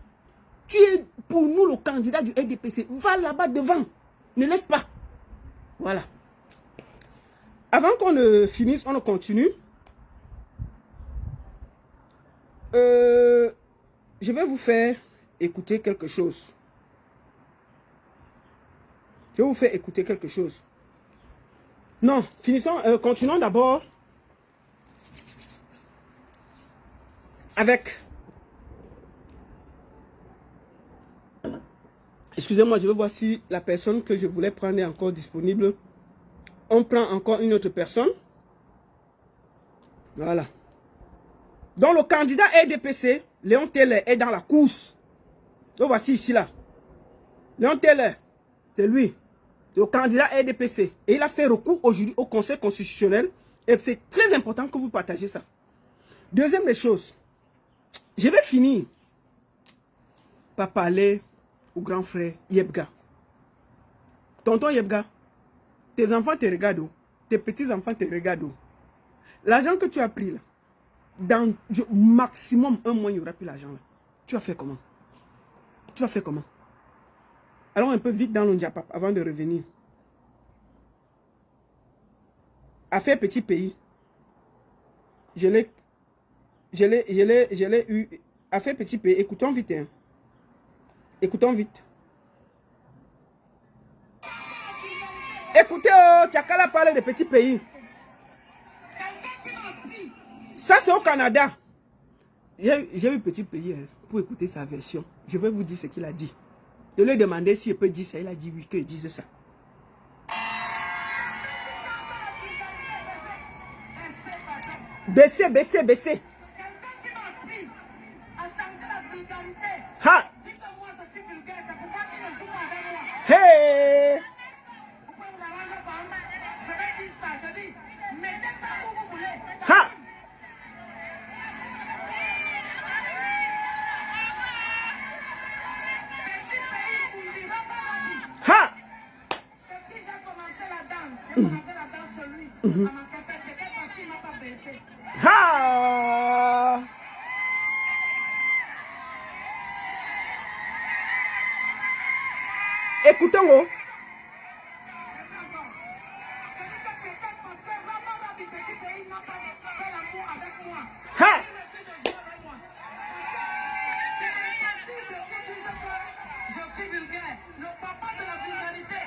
Speaker 1: Tu es pour nous le candidat du RDPC. Va là-bas devant. Ne laisse pas. Voilà. Avant qu'on ne finisse, on ne continue. Je vais vous faire écouter quelque chose. Je vais vous faire écouter quelque chose. Non, finissons, continuons d'abord avec... Excusez-moi, je vais voir si la personne que je voulais prendre est encore disponible. On prend encore une autre personne. Voilà. Donc le candidat RDPC, Léon Télé, est dans la course. Donc voici ici là. Léon Télé, c'est lui. C'est le candidat RDPC. Et il a fait recours aujourd'hui au Conseil constitutionnel. Et c'est très important que vous partagez ça. Deuxième des choses. Je vais finir par parler au grand frère Yebga. Tonton Yebga, tes enfants te regardent. Tes petits-enfants te regardent. L'argent que tu as pris là, dans maximum 1 mois, il n'y aura plus l'argent là. Tu vas faire comment? Tu vas faire comment? Allons un peu vite dans le Ndiapap avant de revenir. Affaire petit pays. Je l'ai eu. Affaire petit pays. Écoutons vite. Hein. Écoutons vite. Écoutez, oh, Tchakala parle de petit pays. Ça, c'est au Canada. J'ai eu petit pays hein, pour écouter sa version. Je vais vous dire ce qu'il a dit. Je lui ai demandé s'il peut dire ça. Il a dit oui, qu'il dise ça. Baissez, baissez, baissez. Ha! Hey! Ha! Ha! Ha! Écoutons-le. Ha!
Speaker 6: Je suis vulgaire. Le papa de la vulgarité.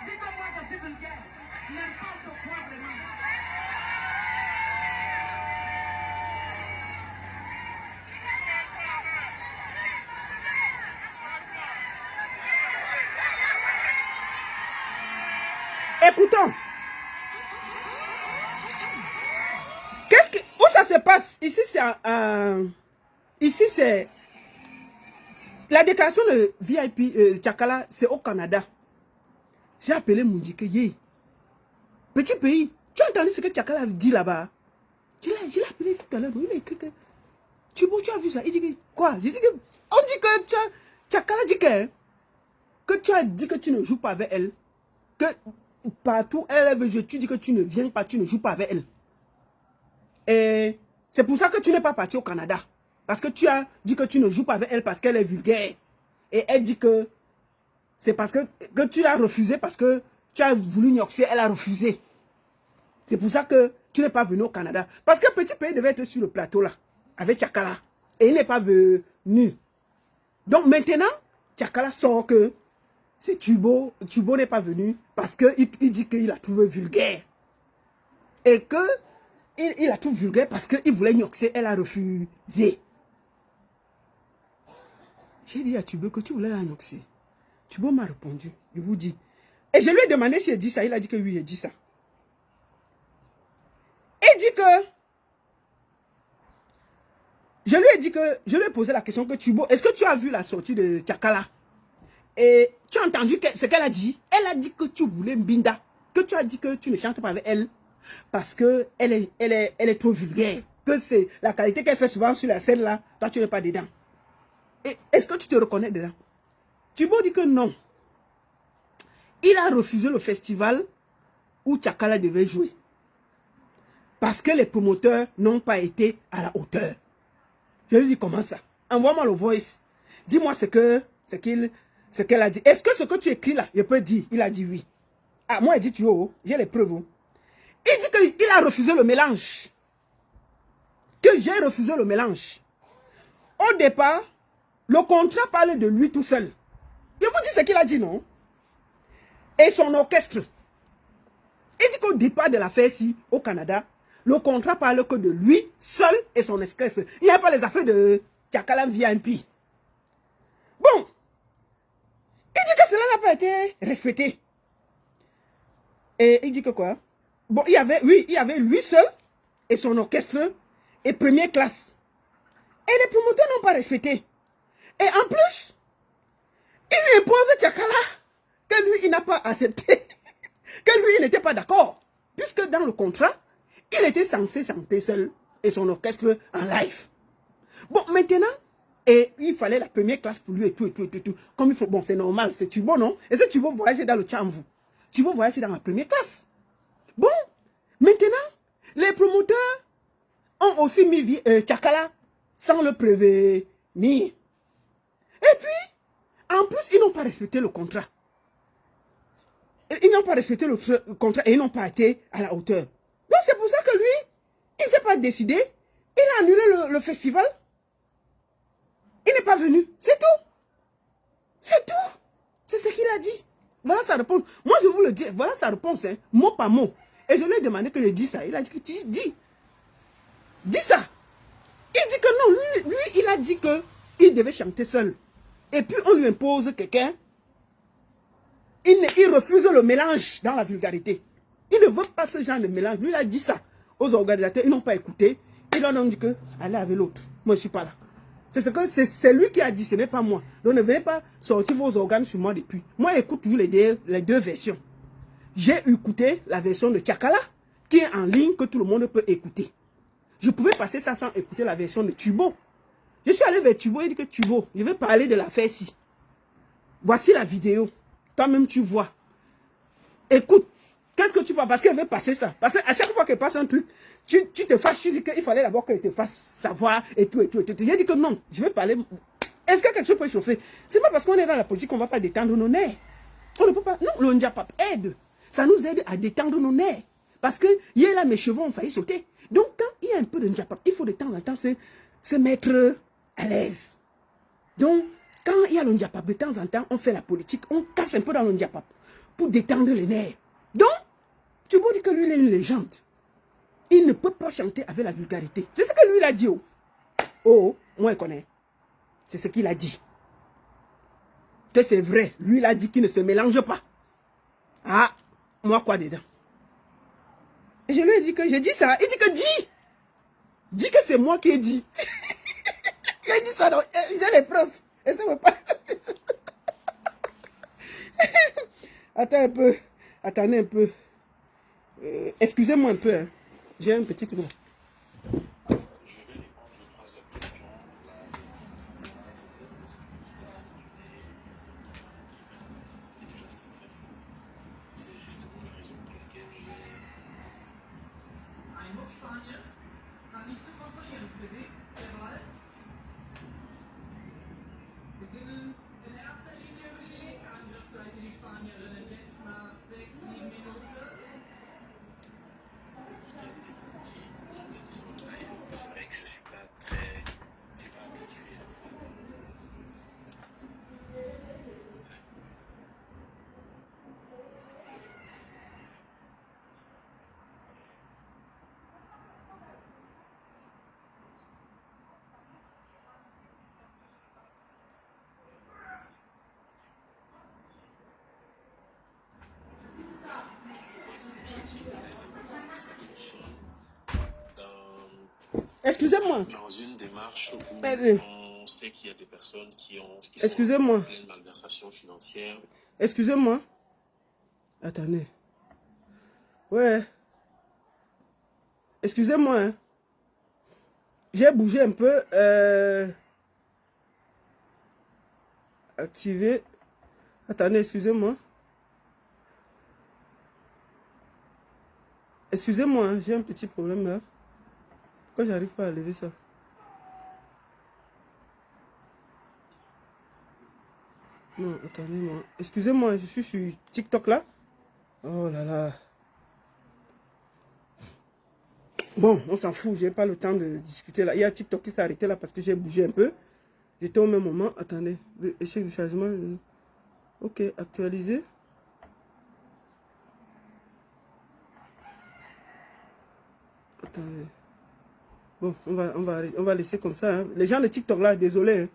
Speaker 6: Dites-moi que je suis vulgaire. N'importe quoi vraiment.
Speaker 1: Écoutons. Où ça se passe? Ici, c'est la déclaration de VIP Tchakala, c'est au Canada. J'ai appelé Moundike. Petit pays. Tu as entendu ce que Tchakala dit là-bas? Je l'ai appelé tout à l'heure. Il a écrit que tu as vu ça? Il dit que quoi? J'ai dit que on dit que Tchakala dit que tu as dit que tu ne joues pas avec elle. Que partout elle veut jouer, tu dis que tu ne viens pas, tu ne joues pas avec elle. Et c'est pour ça que tu n'es pas parti au Canada. Parce que tu as dit que tu ne joues pas avec elle parce qu'elle est vulgaire. Et elle dit que c'est parce que tu l'as refusé parce que tu as voulu nyoxer, elle a refusé. C'est pour ça que tu n'es pas venu au Canada. Parce que Petit Pays devait être sur le plateau là, avec Tchakala. Et il n'est pas venu. Donc maintenant, Tchakala sort que c'est Tubo. Tubo n'est pas venu parce qu'il dit qu'il a trouvé vulgaire. Et que il a trouvé vulgaire parce qu'il voulait Nyoxé, elle a refusé. J'ai dit à Tubo que tu voulais la Nyoxé. Tubo m'a répondu, je vous dis. Et je lui ai demandé s'il a dit ça. Il a dit que oui, il a dit ça. Il dit que... Je lui ai dit que... Je lui ai posé la question que Tubo... Est-ce que tu as vu la sortie de Tchakala? Et tu as entendu ce qu'elle a dit? Elle a dit que tu voulais Mbinda. Que tu as dit que tu ne chantes pas avec elle. Parce que elle est trop vulgaire. Que c'est la qualité qu'elle fait souvent sur la scène là. Toi, tu n'es pas dedans. Et est-ce que tu te reconnais dedans? Tubo dit que non. Il a refusé le festival où Tchakala devait jouer. Parce que les promoteurs n'ont pas été à la hauteur. Je lui dis comment ça? Envoie-moi le voice. Dis-moi ce qu'elle a dit. Est-ce que ce que tu écris là, je peux dire? Il a dit oui. Ah, moi, il dit tu vois, j'ai les preuves. Il dit qu'il a refusé le mélange. Que j'ai refusé le mélange. Au départ, le contrat parle de lui tout seul. Je vous dis ce qu'il a dit, non? Et son orchestre. Il dit qu'au départ de l'affaire ici, au Canada, le contrat parle que de lui seul et son orchestre. Il n'y a pas les affaires de Tchakala VIP. Bon. Il dit que cela n'a pas été respecté. Et il dit que quoi? Bon, il y avait lui seul et son orchestre et première classe. Et les promoteurs n'ont pas respecté. Et en plus, il lui impose Tchakala que lui, il n'a pas accepté. Que lui, il n'était pas d'accord. Puisque dans le contrat, il était censé chanter seul et son orchestre en live. Bon, maintenant, et il fallait la première classe pour lui et tout. Comme il faut, bon, c'est normal, c'est Tubo, non? Et c'est Tubo voyager dans le Tchamvou. Tubo voyager dans la première classe. Bon, maintenant, les promoteurs ont aussi mis Tchakala sans le prévenir. Et puis, en plus, ils n'ont pas respecté le contrat. Ils n'ont pas respecté le contrat et ils n'ont pas été à la hauteur. Donc c'est pour ça que lui, il ne s'est pas décidé. Il a annulé le festival. Il n'est pas venu. C'est tout. C'est tout. C'est ce qu'il a dit. Voilà sa réponse. Moi, je vous le dis. Voilà sa réponse. Hein, mot par mot. Et je lui ai demandé que je dise ça. Il a dit que tu dis. Dis ça. Il dit que non. Lui il a dit qu'il devait chanter seul. Et puis, on lui impose quelqu'un. Il refuse le mélange dans la vulgarité. Il ne veut pas ce genre de mélange. Lui, il a dit ça aux organisateurs. Ils n'ont pas écouté. Ils leur ont dit que allez avec l'autre. Moi, je ne suis pas là. C'est lui qui a dit, ce n'est pas moi. Donc, ne venez pas sortir vos organes sur moi depuis. Moi, écoute les deux versions. J'ai écouté la version de Tchakala, qui est en ligne, que tout le monde peut écouter. Je pouvais passer ça sans écouter la version de Tubo. Je suis allé vers Tubo et dit que Tubo, je vais parler de l'affaire-ci. Voici la vidéo. Toi-même, tu vois. Écoute, qu'est-ce que tu vois? Parce qu'elle veut passer ça. Parce qu'à chaque fois qu'elle passe un truc, tu te fâches, tu dis qu'il fallait d'abord qu'elle te fasse savoir et tout. J'ai dit que non, je vais parler. Est-ce que quelque chose peut chauffer? C'est pas parce qu'on est dans la politique qu'on ne va pas détendre nos nerfs. On ne peut pas. Non, le Ndjapap aide. Ça nous aide à détendre nos nerfs. Parce que hier là, mes cheveux ont failli sauter. Donc, quand il y a un peu de Ndjapap, il faut de temps en temps se mettre à l'aise. Donc, quand il y a le Ndjapap, de temps en temps, on fait la politique, on casse un peu dans le Ndjapap pour détendre les nerfs. Donc, tu peux dire que lui, il est une légende. Il ne peut pas chanter avec la vulgarité. C'est ce que lui, il a dit. Oh, moi, je connais. C'est ce qu'il a dit. Que c'est vrai. Lui, il a dit qu'il ne se mélange pas. Ah, moi, quoi dedans? Et je lui ai dit que j'ai dit ça. Il dit que dis. Dis que c'est moi qui ai dit. J'ai dit ça, j'ai les preuves. Et ça ne veut pas. Attends un peu. Attendez un peu. Excusez-moi un peu. Hein. J'ai un petit mot. Excusez-moi.
Speaker 5: Dans une démarche où on sait qu'il y a des personnes qui sont en pleine malversation financière.
Speaker 1: Excusez-moi. Attendez. Ouais. Excusez-moi. Hein. J'ai bougé un peu. Activer. Attendez, excusez-moi. Excusez-moi, hein, j'ai un petit problème là. Pourquoi j'arrive pas à lever ça? Non, attendez-moi. Excusez-moi, je suis sur TikTok là. Oh là là. Bon, on s'en fout, j'ai pas le temps de discuter là. Il y a TikTok qui s'est arrêté là parce que j'ai bougé un peu. J'étais au même moment. Attendez, échec de chargement. Ok, actualiser. Attendez. Bon, on va laisser comme ça. Hein. Les gens de TikTok là, désolé. Hein.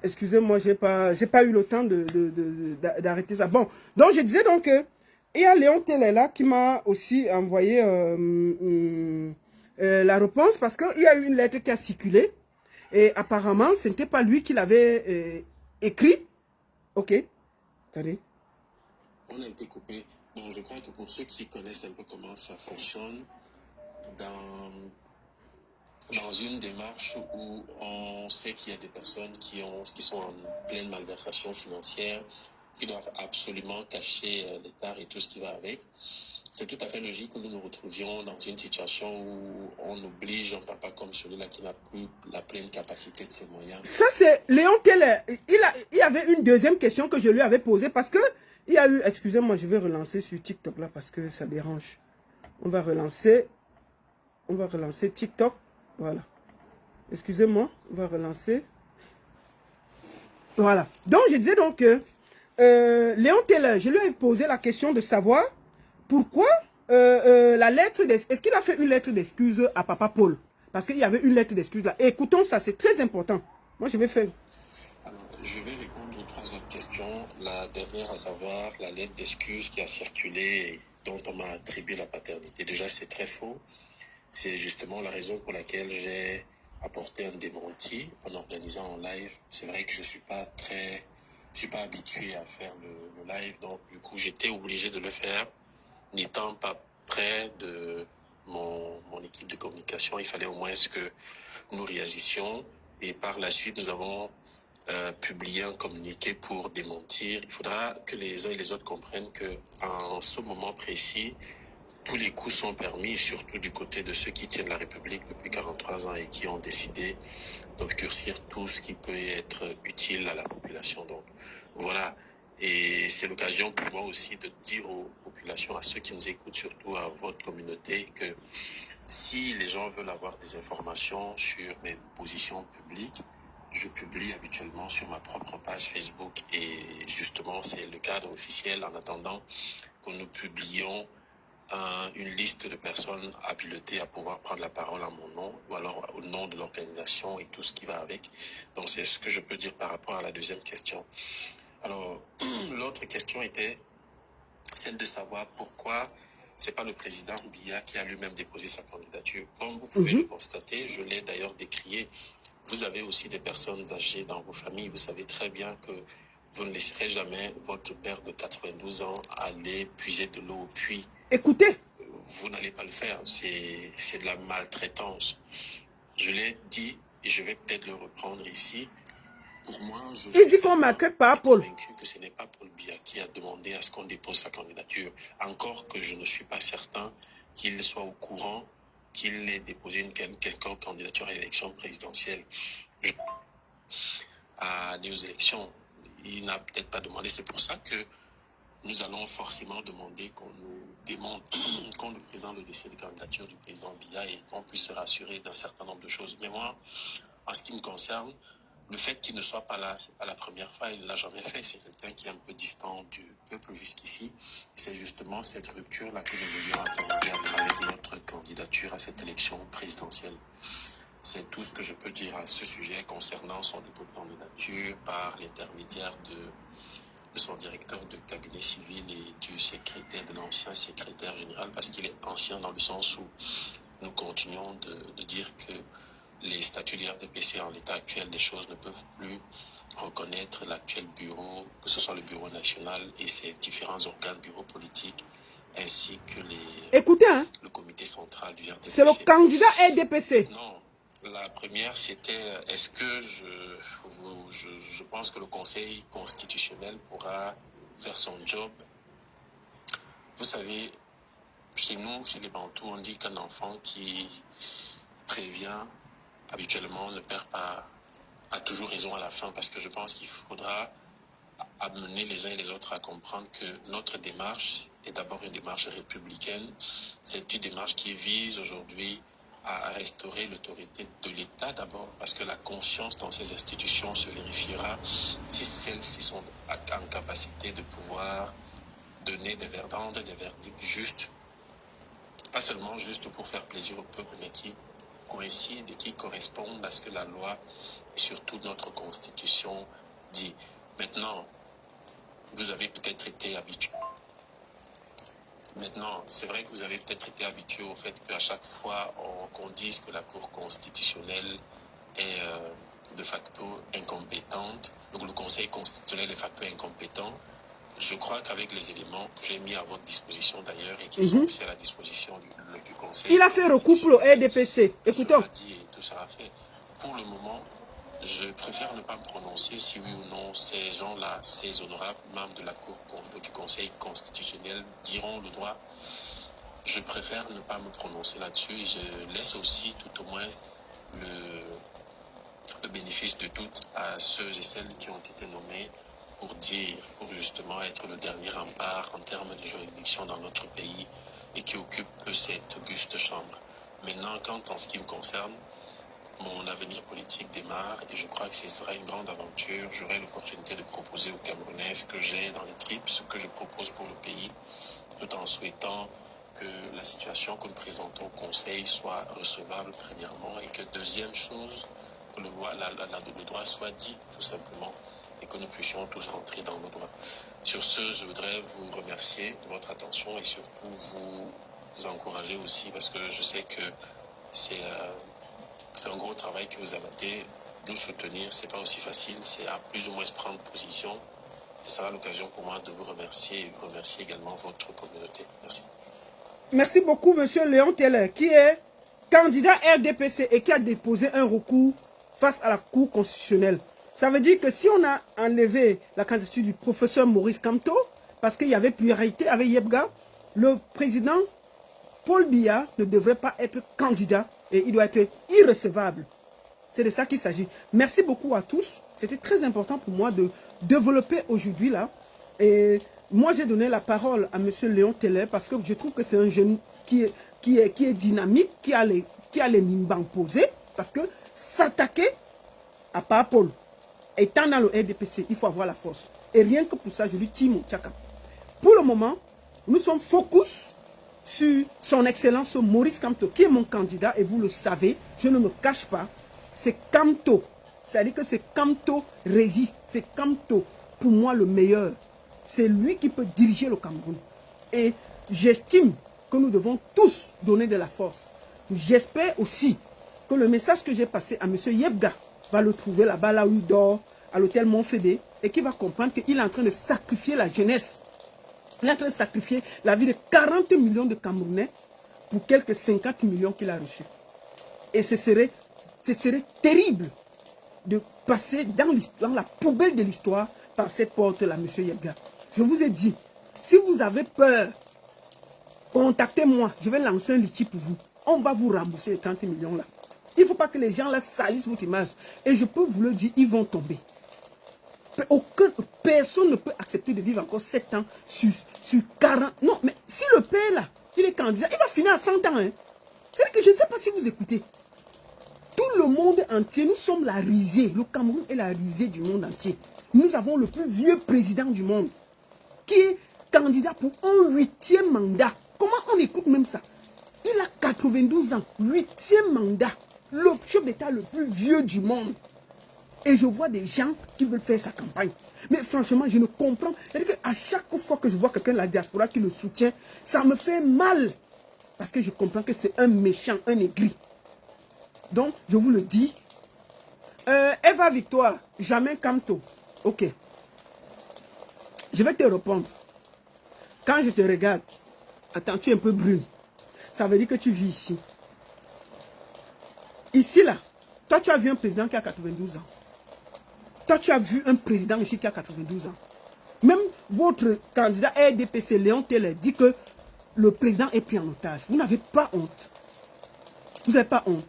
Speaker 1: Excusez-moi, j'ai pas eu le temps d'arrêter ça. Bon, donc je disais donc que il y a Léon Télé là qui m'a aussi envoyé la réponse parce qu'il y a eu une lettre qui a circulé et apparemment ce n'était pas lui qui l'avait écrit. Ok, attendez.
Speaker 5: On a été coupé. Bon, je crois que pour ceux qui connaissent un peu comment ça fonctionne, dans une démarche où on sait qu'il y a des personnes qui sont en pleine malversation financière, qui doivent absolument cacher l'État et tout ce qui va avec, c'est tout à fait logique que nous nous retrouvions dans une situation où on oblige un papa comme celui-là qui n'a plus la pleine capacité de ses moyens.
Speaker 1: Ça, c'est Léon Keller. Il y avait une deuxième question que je lui avais posée parce que il y a eu... Excusez-moi, je vais relancer sur TikTok là parce que ça dérange. On va relancer TikTok. Voilà. Excusez-moi, on va relancer. Voilà. Donc, je disais donc que Léon Keller, je lui ai posé la question de savoir pourquoi la lettre d'excuse. Est-ce qu'il a fait une lettre d'excuse à Papa Paul? Parce qu'il y avait une lettre d'excuse là. Et écoutons ça, c'est très important. Moi, je vais faire.
Speaker 5: Alors, je vais répondre aux 3 autres questions. La dernière, à savoir la lettre d'excuse qui a circulé et dont on m'a attribué la paternité. Déjà, c'est très faux. C'est justement la raison pour laquelle j'ai apporté un démenti en organisant un live. C'est vrai que je suis pas habitué à faire le live, donc du coup j'étais obligé de le faire. N'étant pas près de mon équipe de communication, il fallait au moins que nous réagissions et par la suite nous avons publié un communiqué pour démentir. Il faudra que les uns et les autres comprennent que en ce moment précis, tous les coups sont permis, surtout du côté de ceux qui tiennent la République depuis 43 ans et qui ont décidé d'obscurcir tout ce qui peut être utile à la population. Donc voilà, et c'est l'occasion pour moi aussi de dire aux populations, à ceux qui nous écoutent, surtout à votre communauté, que si les gens veulent avoir des informations sur mes positions publiques, je publie habituellement sur ma propre page Facebook et justement c'est le cadre officiel en attendant que nous publions une liste de personnes habilitées à pouvoir prendre la parole à mon nom ou alors au nom de l'organisation et tout ce qui va avec. Donc c'est ce que je peux dire par rapport à la deuxième question. Alors l'autre question était celle de savoir pourquoi c'est pas le président Biya qui a lui-même déposé sa candidature. Comme vous pouvez le constater, je l'ai d'ailleurs décrié, vous avez aussi des personnes âgées dans vos familles, vous savez très bien que vous ne laisserez jamais votre père de 92 ans aller puiser de l'eau au puits.
Speaker 1: Écoutez.
Speaker 5: Vous n'allez pas le faire, c'est de la maltraitance. Je l'ai dit et je vais peut-être le reprendre ici. Pour moi, je suis convaincu que ce n'est pas Paul Biya qui a demandé à ce qu'on dépose sa candidature. Encore que je ne suis pas certain qu'il soit au courant qu'il ait déposé une quelconque candidature à l'élection présidentielle. À des élections, il n'a peut-être pas demandé. C'est pour ça que nous allons forcément demander qu'on nous démontre, qu'on nous présente le dossier de candidature du président Biya et qu'on puisse se rassurer d'un certain nombre de choses. Mais moi, en ce qui me concerne, le fait qu'il ne soit pas là, c'est pas la première fois, il ne l'a jamais fait. C'est quelqu'un qui est un peu distant du peuple jusqu'ici. Et c'est justement cette rupture-là que nous voulions aborder à travers notre candidature à cette élection présidentielle. C'est tout ce que je peux dire à ce sujet concernant son dépôt de candidature par l'intermédiaire de son directeur de cabinet civil et du secrétaire, de l'ancien secrétaire général, parce qu'il est ancien dans le sens où nous continuons de dire que les statuts du RDPC en l'état actuel des choses ne peuvent plus reconnaître l'actuel bureau, que ce soit le bureau national et ses différents organes, bureaux politiques, ainsi que
Speaker 1: Écoutez, hein,
Speaker 5: le comité central du RDPC.
Speaker 1: C'est le candidat RDPC.
Speaker 5: Non, la première c'était, est-ce que je pense que le Conseil constitutionnel pourra faire son job? Vous savez, chez nous, chez les Bantous, on dit qu'un enfant qui prévient habituellement ne perd pas, a toujours raison à la fin, parce que je pense qu'il faudra amener les uns et les autres à comprendre que notre démarche est d'abord une démarche républicaine. C'est une démarche qui vise aujourd'hui à restaurer l'autorité de l'État d'abord, parce que la confiance dans ces institutions se vérifiera si celles-ci sont en capacité de pouvoir donner des verdicts justes, pas seulement juste pour faire plaisir au peuple, mais qui coïncident et qui correspondent à ce que la loi et surtout notre constitution dit. Maintenant, vous avez peut-être été habitué. Maintenant, c'est vrai que vous avez peut-être été habitué au fait qu'à chaque fois qu'on dise que la Cour constitutionnelle est de facto incompétente, donc le Conseil constitutionnel est de facto incompétent. Je crois qu'avec les éléments que j'ai mis à votre disposition d'ailleurs et qui sont aussi à la disposition du Conseil...
Speaker 1: Il a fait recours pour le RDPC. Écoutons.
Speaker 5: Tout sera fait. Pour le moment, je préfère ne pas me prononcer si oui ou non ces gens-là, ces honorables membres de la Cour du Conseil constitutionnel diront le droit. Je préfère ne pas me prononcer là-dessus et je laisse aussi tout au moins le bénéfice de doute à ceux et celles qui ont été nommés pour justement être le dernier rempart en termes de juridiction dans notre pays et qui occupe cette auguste chambre. Maintenant, en ce qui me concerne, mon avenir politique démarre et je crois que ce sera une grande aventure. J'aurai l'opportunité de proposer aux Camerounais ce que j'ai dans les tripes, ce que je propose pour le pays, tout en souhaitant que la situation que nous présentons au Conseil soit recevable premièrement et que deuxième chose, que le droit soit dit tout simplement et que nous puissions tous rentrer dans nos droits. Sur ce, je voudrais vous remercier de votre attention et surtout vous encourager aussi parce que je sais que c'est un gros travail que vous abattez. Nous soutenir, c'est pas aussi facile, c'est à plus ou moins prendre position. Ce sera l'occasion pour moi de vous remercier et de remercier également votre communauté. Merci.
Speaker 1: Merci beaucoup, monsieur Léon Teller, qui est candidat RDPC et qui a déposé un recours face à la Cour constitutionnelle. Ça veut dire que si on a enlevé la candidature du professeur Maurice Kamto, parce qu'il y avait pluralité avec Yebga, le président Paul Biya ne devrait pas être candidat et il doit être irrecevable. C'est de ça qu'il s'agit. Merci beaucoup à tous. C'était très important pour moi de développer aujourd'hui là. Et moi, j'ai donné la parole à monsieur Léon Teller parce que je trouve que c'est un jeune qui est dynamique, qui a les nimbans posés, parce que s'attaquer à Paul, étant dans le RDPC, il faut avoir la force. Et rien que pour ça, je lui tire mon tchaka. Pour le moment, nous sommes focus sur son excellence Maurice Kamto, qui est mon candidat, et vous le savez, je ne me cache pas, c'est Kamto. C'est-à-dire que c'est Kamto résiste, c'est Kamto, pour moi, le meilleur. C'est lui qui peut diriger le Cameroun. Et j'estime que nous devons tous donner de la force. J'espère aussi que le message que j'ai passé à M. Yebga va le trouver là-bas, là où il dort, à l'hôtel Montfébé, et qui va comprendre qu'il est en train de sacrifier la jeunesse. Il est en train de sacrifier la vie de 40 millions de Camerounais pour quelques 50 millions qu'il a reçus. Et ce serait terrible de passer dans la poubelle de l'histoire par cette porte-là, M. Yebga. Je vous ai dit, si vous avez peur, contactez-moi, je vais lancer un litige pour vous. On va vous rembourser les 30 millions là. Il ne faut pas que les gens là salissent votre image. Et je peux vous le dire, ils vont tomber. Personne ne peut accepter de vivre encore 7 ans sur 40. Non, mais si le père là, il est candidat, il va finir à 100 ans. Hein. C'est-à-dire que je ne sais pas si vous écoutez. Tout le monde entier, nous sommes la risée. Le Cameroun est la risée du monde entier. Nous avons le plus vieux président du monde qui est candidat pour un 8e mandat. Comment on écoute même ça? Il a 92 ans, 8e mandat. Le chef d'État le plus vieux du monde. Et je vois des gens qui veulent faire sa campagne. Mais franchement, je ne comprends. C'est-à-dire qu'à chaque fois que je vois quelqu'un de la diaspora qui le soutient, ça me fait mal. Parce que je comprends que c'est un méchant, un aigri. Donc, je vous le dis. Eva Victoire, jamais Camto. Ok. Je vais te répondre. Quand je te regarde, attends, tu es un peu brune. Ça veut dire que tu vis ici. Ici, là, toi, tu as vu un président qui a 92 ans. Toi, tu as vu un président ici qui a 92 ans. Même votre candidat RDPC, Léon Teller, dit que le président est pris en otage. Vous n'avez pas honte. Vous n'avez pas honte.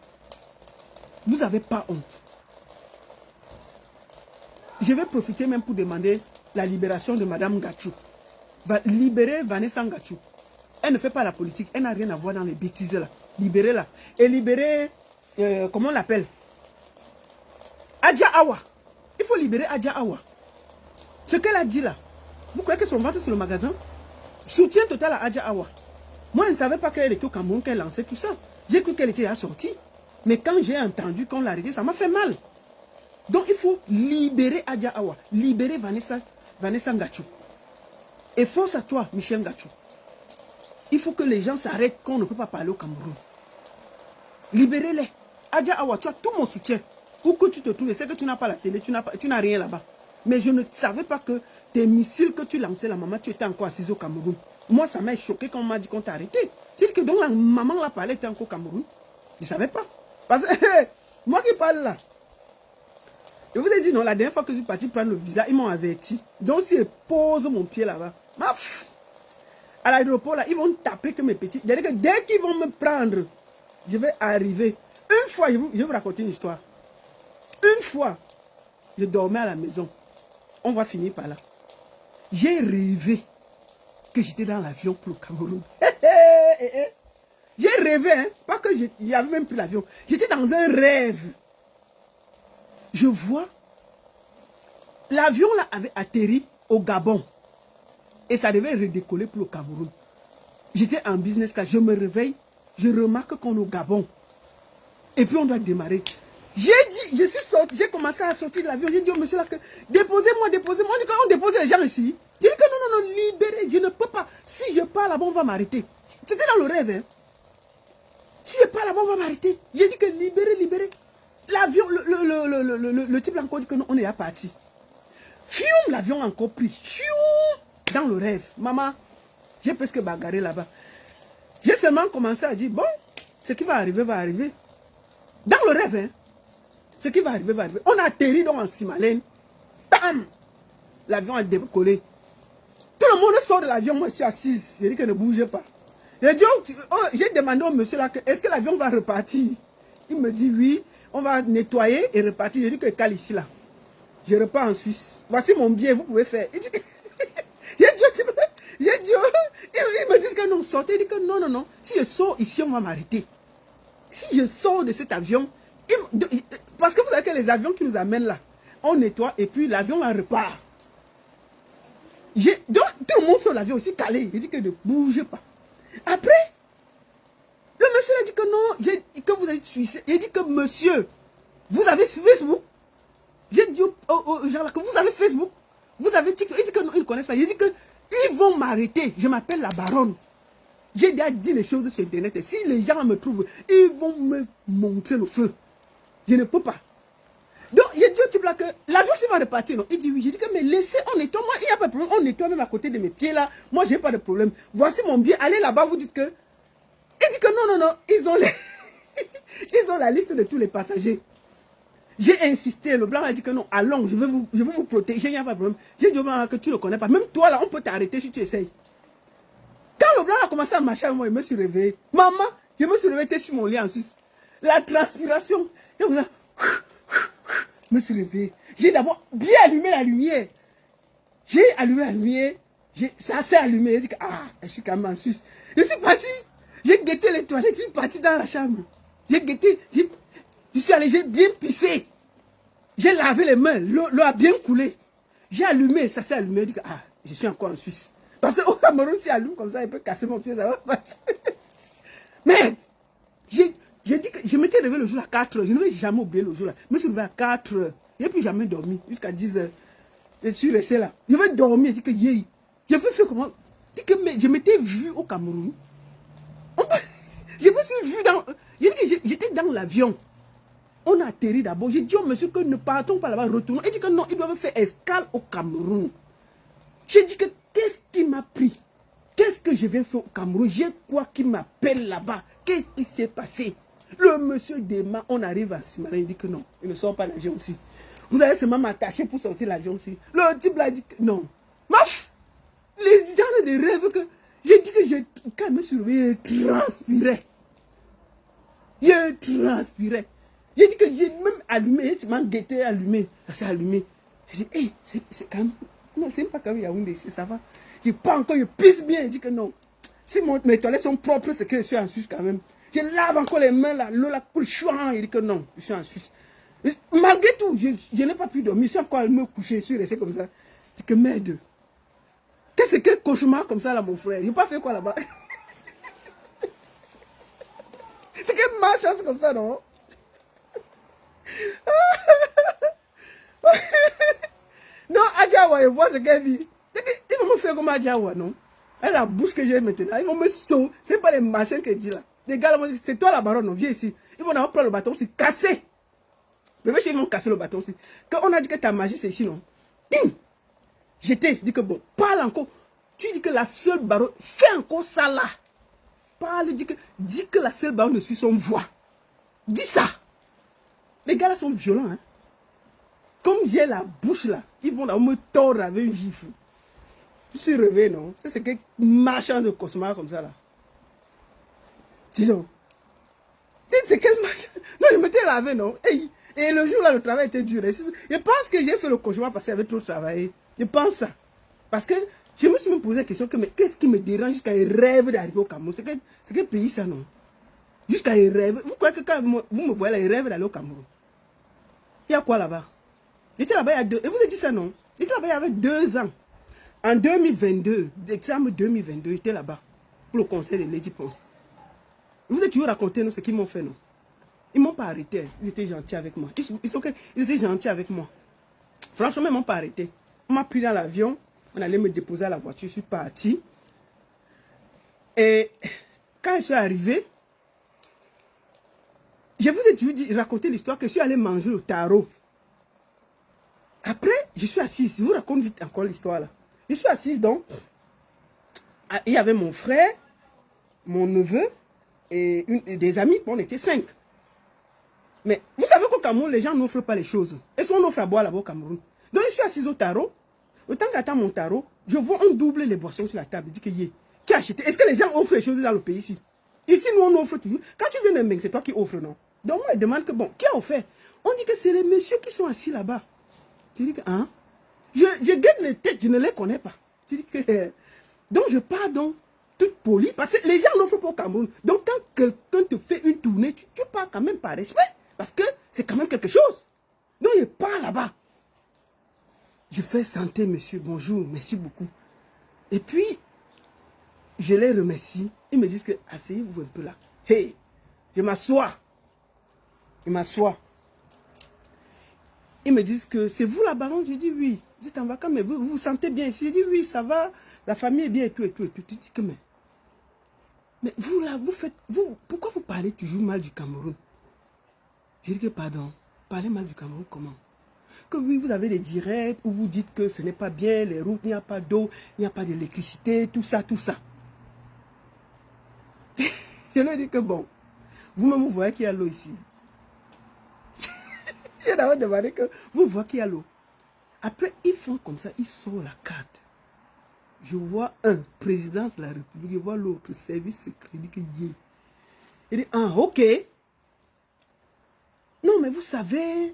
Speaker 1: Vous n'avez pas honte. Je vais profiter même pour demander la libération de Madame Gachou. Va libérer Vanessa Gachou. Elle ne fait pas la politique. Elle n'a rien à voir dans les bêtises là. Libérez-la. Et libérer, comment on l'appelle? Adja Awa. Il faut libérer Adja Awa. Ce qu'elle a dit là. Vous croyez que son ventre sur le magasin? Soutien total à Adja Awa. Moi, je ne savais pas qu'elle était au Cameroun, qu'elle lançait tout ça. J'ai cru qu'elle était assortie. Mais quand j'ai entendu qu'on l'a arrêtée, ça m'a fait mal. Donc, il faut libérer Adja Awa. Libérer Vanessa Gachou. Et force à toi, Michel Gachou. Il faut que les gens s'arrêtent qu'on ne peut pas parler au Cameroun. Libérez-les. Adja Awa, tu as tout mon soutien. Où que tu te trouves, c'est que tu n'as pas la télé, tu n'as rien là-bas. Mais je ne savais pas que tes missiles que tu lançais, la maman, tu étais encore assise au Cameroun. Moi, ça m'a choqué quand on m'a dit qu'on t'a arrêté. Tu dis que donc la maman l'a parlé, était encore au Cameroun. Je ne savais pas. Parce que moi qui parle là, je vous ai dit non, la dernière fois que je suis parti prendre le visa, ils m'ont averti. Donc si je pose mon pied là-bas, à l'aéroport là, ils vont taper que mes petits. C'est-à-dire que dès qu'ils vont me prendre, je vais arriver. Une fois, je vais vous raconter une histoire. Une fois, je dormais à la maison. On va finir par là. J'ai rêvé que j'étais dans l'avion pour le Cameroun. J'ai rêvé, hein, pas que j'avais même pris l'avion. J'étais dans un rêve. Je vois, l'avion là avait atterri au Gabon. Et ça devait redécoller pour le Cameroun. J'étais en business class, je me réveille, je remarque qu'on est au Gabon. Et puis on doit démarrer. J'ai dit, je suis sorti, j'ai commencé à sortir de l'avion. J'ai dit au monsieur là que déposez-moi, déposez-moi. On dit qu'on dépose les gens ici. J'ai dit que non, libérez, je ne peux pas. Si je pars là-bas, on va m'arrêter. C'était dans le rêve. Hein. Si je pars là-bas, on va m'arrêter. J'ai dit que libérez. L'avion, le type là encore dit que non, on est à parti. Fium, l'avion a encore pris. Fium, dans le rêve. Maman, j'ai presque bagarré là-bas. J'ai seulement commencé à dire, bon, ce qui va arriver, va arriver. Dans le rêve, hein. Ce qui va arriver, va arriver. On a atterri donc en Simalène. Bam! L'avion a décollé. Tout le monde sort de l'avion, moi je suis assise. J'ai dit que ne bougez pas. J'ai demandé au monsieur là, est-ce que l'avion va repartir? Il me dit oui, on va nettoyer et repartir. J'ai dit que cale ici là. Je repars en Suisse. Voici mon billet, vous pouvez faire. Il me dit que non, sortez. Il dit que non. Si je sors ici, on va m'arrêter. Si je sors de cet avion, parce que vous savez que les avions qui nous amènent là, on nettoie et puis l'avion en repart. Donc tout le monde sur l'avion aussi calé. Il dit que ne bougez pas. Après, le monsieur a dit que non, que vous êtes suisse. Il dit que monsieur, vous avez Facebook. J'ai dit aux gens là que vous avez Facebook. Vous avez TikTok. Il dit que non, ils ne connaissent pas. Il dit que ils vont m'arrêter. Je m'appelle la baronne. J'ai déjà dit les choses sur Internet. Et si les gens me trouvent, ils vont me montrer le feu. Je ne peux pas. Donc, il dit au type là que l'avion va repartir. Non? Il dit oui. J'ai dit que mais laissez, on nettoie. Moi, il n'y a pas de problème. On nettoie même à côté de mes pieds là. Moi, je n'ai pas de problème. Voici mon billet. Allez là-bas, vous dites que. Il dit que non. Ils ont ils ont la liste de tous les passagers. J'ai insisté. Le blanc a dit que non. Allons, je vais vous protéger. Il n'y a pas de problème. J'ai dit au blanc que tu ne le connais pas. Même toi là, on peut t'arrêter si tu essayes. Quand le blanc a commencé à marcher avec moi, je me suis réveillé. Maman, je me suis réveillé sur mon lit en Suisse. La transpiration. Je me suis réveillé. J'ai d'abord bien allumé la lumière. J'ai allumé la lumière. Ça s'est allumé. J'ai dit que, je suis quand même en Suisse. Je suis parti. J'ai guetté les toilettes. Je suis parti dans la chambre. J'ai guetté. Je suis allé, j'ai bien pissé. J'ai lavé les mains. L'eau a bien coulé. J'ai allumé. Ça s'est allumé. J'ai dit que, je suis encore en Suisse. Parce qu'au Cameroun, si allume comme ça, il peut casser mon pied, ça va passer. Mais, j'ai dit que je m'étais réveillé le jour à 4 h. Je ne vais jamais oublier le jour là. Je me suis réveillé à 4 h. Je n'ai plus jamais dormi jusqu'à 10 h. Je suis resté là. Je vais dormir. Je dis que je vais faire comment? Je dis que mais je m'étais vu au Cameroun. vu dans... J'étais dans l'avion. On a atterri d'abord. J'ai dit au monsieur que ne partons pas là-bas, retournons. Il dit que non, ils doivent faire escale au Cameroun. J'ai dit que qu'est-ce qui m'a pris? Qu'est-ce que je viens faire au Cameroun? J'ai quoi qui m'appelle là-bas? Qu'est-ce qui s'est passé? Le monsieur Dema, on arrive à Simarin, il dit que non, il ne sort pas l'avion aussi. Vous allez seulement m'attacher pour sortir l'avion aussi. Le type l'a dit que non. Maf! Les gens de rêve que... J'ai dit que quand je me suis réveillé, je transpirais. Je transpirais. J'ai dit que j'ai même allumé, je m'en guettais allumé. Ça s'est allumé. J'ai dit, hey, c'est quand même... Non, c'est pas comme Yaoundé, ça va. Je pas encore, je pisse bien. Il dit que non. Si mes toilettes sont propres, c'est que je suis en Suisse quand même. Je lave encore les mains, là, l'eau la coule chouin. Il dit que non, je suis en Suisse. Malgré tout, je n'ai pas pu dormir. Je suis encore allé me coucher, je suis resté comme ça. Je dis que merde. Qu'est-ce que cauchemar comme ça là, mon frère? Je n'ai pas fait quoi là-bas? C'est quelle malchance comme ça, non? Non, Adjawa, je vois ce qu'elle vit. Ils vont me faire comme Adjawa, non? Elle a la bouche que j'ai maintenant. Ils vont me sauver. Ce n'est pas les machins que dit là. Les gars, c'est toi la baronne, viens ici. Ils vont prendre le bâton aussi, casser. Mais ils vont casser le bâton aussi. Quand on a dit que ta magie c'est ici, non? Bim! J'étais, dis que bon, parle encore. Tu dis que la seule baronne, fais encore ça là. Parle, dis que la seule baronne suit son voix. Dis ça. Les gars là sont violents, hein. Comme j'ai la bouche là, ils vont là me tordre avec une gifle. Je suis réveillé, non? C'est que marchand de cauchemar comme ça là. Dis donc. C'est quel marchand? Non, je m'étais lavé, non? Et le jour là, le travail était dur. Je pense que j'ai fait le cauchemar parce qu'il y avait trop travaillé. Je pense ça. Parce que je me suis même posé la question que mais qu'est-ce qui me dérange jusqu'à un rêve d'arriver au Cameroun? C'est quel pays ça, non? Jusqu'à un rêve. Vous croyez que quand vous me voyez là, un rêve d'aller au Cameroun? Il y a quoi là-bas? J'étais là-bas il y a 2 ans. Et vous avez dit ça, non? J'étais là-bas il y avait 2 ans. En 2022, décembre 2022, j'étais là-bas pour le conseil de Lady Ponce. Vous avez toujours raconté nous ce qu'ils m'ont fait, non? Ils ne m'ont pas arrêté. Ils étaient gentils avec moi. Ils étaient gentils avec moi. Franchement, ils ne m'ont pas arrêté. On m'a pris dans l'avion. On allait me déposer à la voiture. Je suis parti. Et quand je suis arrivé, je vous ai toujours raconté l'histoire que je suis allé manger au tarot. Après, je suis assise. Je vous raconte vite encore l'histoire là. Je suis assise donc. Il y avait mon frère, mon neveu et des amis. On était 5. Mais vous savez qu'au Cameroun, les gens n'offrent pas les choses. Est-ce qu'on offre à boire là-bas au Cameroun? Donc je suis assise au tarot. Le temps que j'attends mon tarot, je vois on double les boissons sur la table. Je dis que qui a acheté? Est-ce que les gens offrent les choses dans le pays ici? Ici, nous on offre toujours. Quand tu viens de Mbeng, c'est toi qui offres, non? Donc moi, je demande que bon, qui a offert? On dit que c'est les messieurs qui sont assis là-bas. Je dis que, hein? Je guette les têtes, je ne les connais pas. Je dis que, donc je pars donc toute polie, parce que les gens n'offrent pas au Cameroun. Donc quand quelqu'un te fait une tournée, tu pars quand même par respect, parce que c'est quand même quelque chose. Donc je pars là-bas. Je fais santé, monsieur, bonjour, merci beaucoup. Et puis, je les remercie. Ils me disent que, asseyez-vous un peu là. Hey, je m'assois. Je m'assois. Ils me disent que c'est vous la baronne? Je dis oui. Vous êtes en vacances, mais vous vous sentez bien ici? Je dis oui, ça va, la famille est bien et tout et tout et tout. Tu dis que mais vous là, pourquoi vous parlez toujours mal du Cameroun? Je dis que pardon, parlez mal du Cameroun comment? Que oui, vous avez des directs où vous dites que ce n'est pas bien, les routes, il n'y a pas d'eau, il n'y a pas d'électricité, tout ça, tout ça. Je leur dis que bon, vous-même vous voyez qu'il y a l'eau ici. J'ai d'abord demandé que vous voyez qu'il y a l'eau. Après, ils font comme ça, ils sortent la carte. Je vois un, présidence de la République, je vois l'autre, service secret, il dit que yé. Il dit, ah, ok. Non, mais vous savez,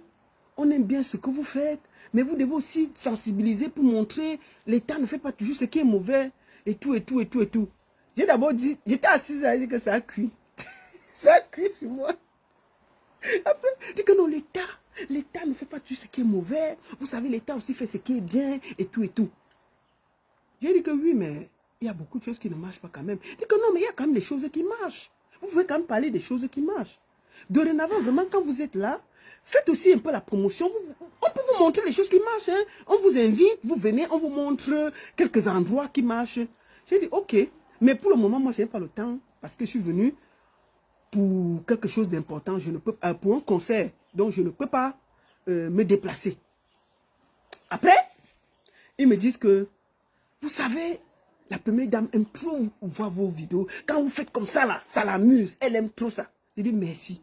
Speaker 1: on aime bien ce que vous faites, mais vous devez aussi sensibiliser pour montrer l'État ne fait pas toujours ce qui est mauvais, et tout, et tout, et tout, et tout. J'ai d'abord dit, j'étais assise à dire que ça a cuit. Ça a cuit sur moi. Après, je dis que non, l'État ne fait pas tout ce qui est mauvais. Vous savez, l'État aussi fait ce qui est bien, et tout, et tout. J'ai dit que oui, mais il y a beaucoup de choses qui ne marchent pas quand même. Je dis que non, mais il y a quand même des choses qui marchent. Vous pouvez quand même parler des choses qui marchent. Dorénavant, vraiment, quand vous êtes là, faites aussi un peu la promotion. On peut vous montrer les choses qui marchent. Hein. On vous invite, vous venez, on vous montre quelques endroits qui marchent. J'ai dit, ok. Mais pour le moment, moi, je n'ai pas le temps parce que je suis venu pour quelque chose d'important, je ne peux pas, pour un concert, donc je ne peux pas me déplacer. Après, ils me disent que, vous savez, la première dame aime trop voir vos vidéos. Quand vous faites comme ça, là, ça l'amuse. Elle aime trop ça. Je dis merci.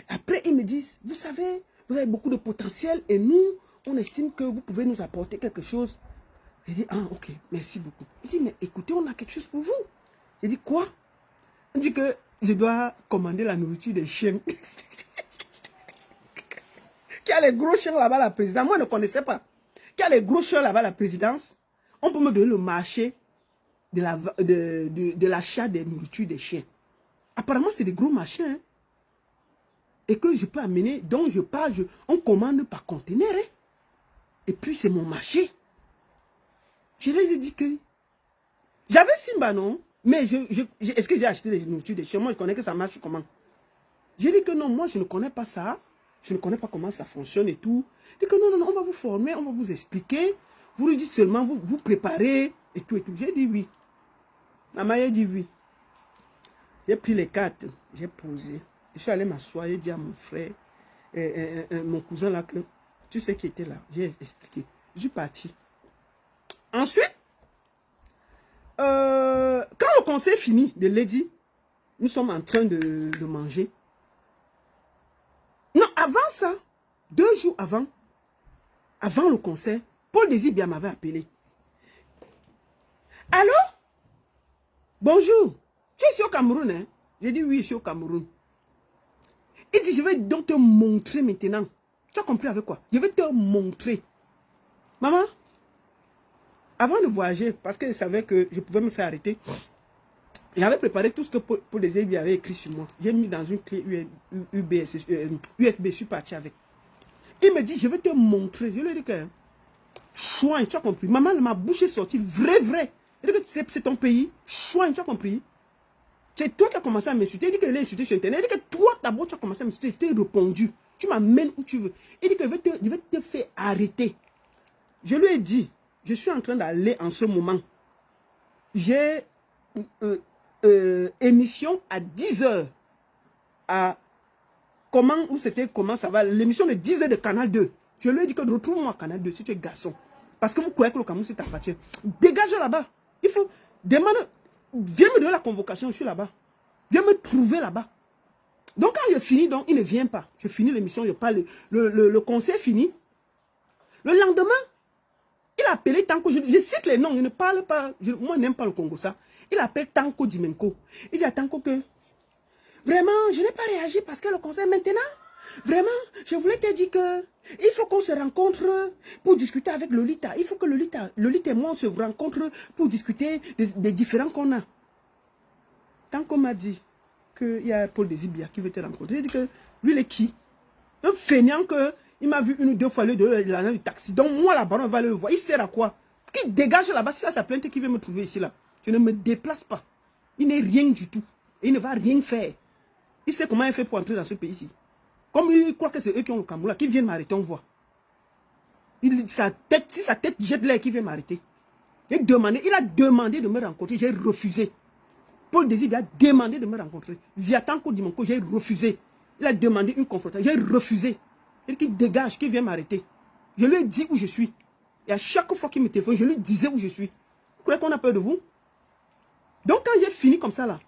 Speaker 1: Après, ils me disent, vous savez, vous avez beaucoup de potentiel et nous, on estime que vous pouvez nous apporter quelque chose. Je dis, ah, ok, merci beaucoup. Il dit, mais écoutez, on a quelque chose pour vous. Je dis, quoi? Il dit que je dois commander la nourriture des chiens. Qui a les gros chiens là-bas, la présidence. Moi, je ne connaissais pas. Qui a les gros chiens là-bas, la présidence. On peut me donner le marché de l'achat des nourritures des chiens. Apparemment, c'est des gros marchés. Hein? Et que je peux amener. Donc, on commande par conteneur. Hein? Et puis, c'est mon marché. Je les ai dit que... J'avais Simba, non? Mais est-ce que j'ai acheté des nourritures des chiens? Moi, je connais que ça marche comment. J'ai dit que non, moi, je ne connais pas ça. Je ne connais pas comment ça fonctionne et tout. J'ai dit que non, on va vous former, on va vous expliquer. Vous lui dites seulement, vous préparez et tout et tout. J'ai dit oui. Maman a dit oui. J'ai pris les cartes, j'ai posé. Je suis allé m'asseoir, j'ai dit à mon frère, mon cousin là, que tu sais qui était là. J'ai expliqué. Je suis parti. Ensuite, quand le conseil finit de Lady, nous sommes en train de manger. Non, avant ça, 2 jours avant le concert, Paul Désibia m'avait appelé. Allô? Bonjour. Tu es ici au Cameroun, hein? J'ai dit oui, je suis au Cameroun. Il dit, je vais donc te montrer maintenant. Tu as compris avec quoi? Je vais te montrer. Maman, avant de voyager, parce que je savais que je pouvais me faire arrêter, j'avais préparé tout ce que Paul Désibia avait écrit sur moi. J'ai mis dans une clé USB, je suis parti avec. Il me dit, je vais te montrer. Je lui ai dit que, soigne, tu as compris. Maman, ma bouche est sortie, vrai. Il dit que c'est ton pays, soigne, tu as compris. C'est toi qui as commencé à m'insulter. Il dit que je l'ai insulté sur Internet. Il dit que toi, d'abord, tu as commencé à m'insulter. Je t'ai répondu. Tu m'amènes où tu veux. Il dit que je vais te faire arrêter. Je lui ai dit, je suis en train d'aller en ce moment. J'ai émission à 10h. Comment ça va? L'émission de 10h de Canal 2. Je lui ai dit que retrouve-moi à Canal 2 si tu es garçon. Parce que vous croyez que le Cameroun, c'est ta partie. Dégage là-bas. Il faut demander. Viens me donner la convocation, je suis là-bas. Viens me trouver là-bas. Donc quand je finis, donc, il ne vient pas. Je finis l'émission, je parle. Le conseil fini. Le lendemain, il a appelé Tanko. Je cite les noms, je ne parle pas. Moi, je n'aime pas le Congo, ça. Il appelle Tanko Dimenko. Il dit à Tanko que vraiment, je n'ai pas réagi parce que le conseil maintenant, vraiment, je voulais te dire que il faut qu'on se rencontre pour discuter avec Lolita. Il faut que Lolita et moi, on se rencontre pour discuter des différends qu'on a. Tanko m'a dit qu'il y a Paul Désibia qui veut te rencontrer. Il dit que lui, il est qui? Un feignant que il m'a vu 1 ou 2 fois le du taxi. Donc moi, la baronne va le voir. Il sert à quoi? Qu'il dégage là-bas. S'il a sa plainte qui veut me trouver ici, là. Je ne me déplace pas. Il n'est rien du tout. Et il ne va rien faire. Il sait comment il fait pour entrer dans ce pays-ci. Comme il croit que c'est eux qui ont le Cameroun, qui viennent m'arrêter, on voit. Si sa tête jette l'air, qui vient m'arrêter. Il a demandé de me rencontrer, j'ai refusé. Paul Désibia a demandé de me rencontrer. Via Tanko Dimenko, j'ai refusé. Il a demandé une confrontation, j'ai refusé. Il dit qu'il dégage, qu'il vient m'arrêter. Je lui ai dit où je suis. Et à chaque fois qu'il me téléphone, je lui disais où je suis. Vous croyez qu'on a peur de vous? Donc quand j'ai fini comme ça là,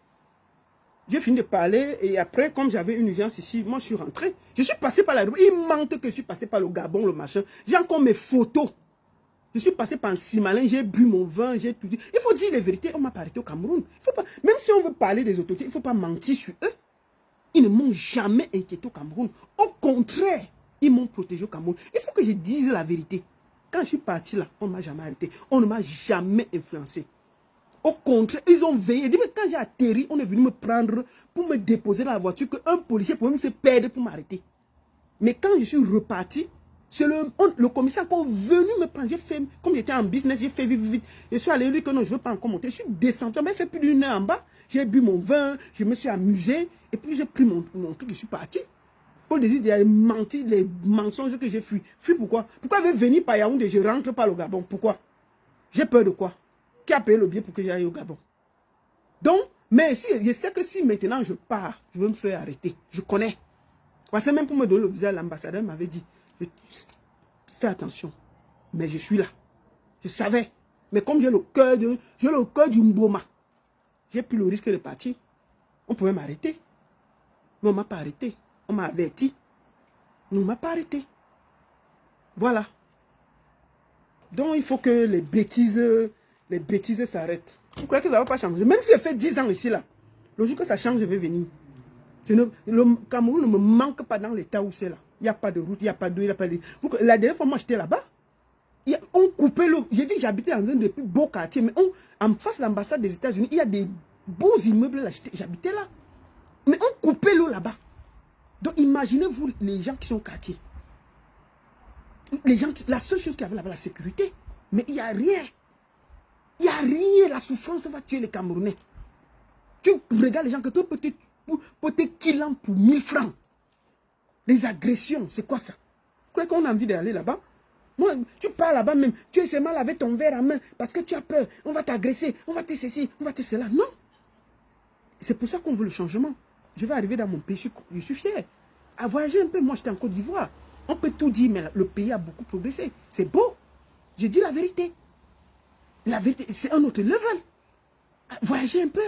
Speaker 1: j'ai fini de parler et après, comme j'avais une urgence ici, moi je suis rentré. Je suis passé par la rue. Il mente que je suis passé par le Gabon, le machin. J'ai encore mes photos. Je suis passé par un Simalin, j'ai bu mon vin, j'ai tout dit. Il faut dire la vérité, on m'a pas arrêté au Cameroun. Il faut pas, même si on veut parler des autorités, il ne faut pas mentir sur eux. Ils ne m'ont jamais inquiété au Cameroun. Au contraire, ils m'ont protégé au Cameroun. Il faut que je dise la vérité. Quand je suis parti là, on ne m'a jamais arrêté. On ne m'a jamais influencé. Au contraire, ils ont veillé. Quand j'ai atterri, on est venu me prendre pour me déposer dans la voiture qu'un policier pouvait même se perdre pour m'arrêter. Mais quand je suis reparti, c'est le commissaire encore venu me prendre. J'ai fait, comme j'étais en business, j'ai fait vite. Je suis allé lui dire que non, je ne veux pas encore monter. Je suis descendu, j'ai fait plus d'1 heure en bas. J'ai bu mon vin, je me suis amusé. Et puis j'ai pris mon truc, je suis parti. Paul Désibia a menti, les mensonges que j'ai fui. Fui pourquoi? Pourquoi je vais venir par Yaoundé, je rentre par le Gabon? Pourquoi? J'ai peur de quoi? Qui a payé le billet pour que j'aille au Gabon? Donc, Mais si, je sais que si maintenant je pars, je veux me faire arrêter. Je connais. Parce que même pour me donner le visa, l'ambassadeur m'avait dit, fais attention. Mais je suis là. Je savais. Mais comme j'ai le cœur du Mboma, j'ai pris le risque de partir. On pouvait m'arrêter. Mais on ne m'a pas arrêté. On m'a averti. On ne m'a pas arrêté. Voilà. Donc il faut que les bêtises s'arrêtent. Vous croyez que ça ne va pas changer? Même si j'ai fait 10 ans ici, là, le jour que ça change, je vais venir. Le Cameroun ne me manque pas dans l'état où c'est là. Il n'y a pas de route, il n'y a pas d'eau, il n'y a pas de... La dernière fois, moi, j'étais là-bas. On coupait l'eau. J'ai dit que j'habitais dans un des plus beaux quartiers, mais en face de l'ambassade des États-Unis, il y a des beaux immeubles là. J'habitais là. Mais on coupait l'eau là-bas. Donc imaginez-vous les gens qui sont au quartier. Les gens, la seule chose qu'il y avait là-bas, la sécurité. Mais il n'y a rien. Il n'y a rien. La souffrance va tuer les Camerounais. Tu regardes les gens que toi, peut-être qu'ils ont pour 1000 francs. Les agressions, c'est quoi ça? Vous croyez qu'on a envie d'aller là-bas? Moi, tu pars là-bas même, tu es seulement avec ton verre à main parce que tu as peur. On va t'agresser, on va te ceci, on va te cela. Non. C'est pour ça qu'on veut le changement. Je vais arriver dans mon pays, je suis fier. À voyager un peu, moi j'étais en Côte d'Ivoire. On peut tout dire, mais le pays a beaucoup progressé. C'est beau. Je dis la vérité. La vérité, c'est un autre level. Voyager un peu.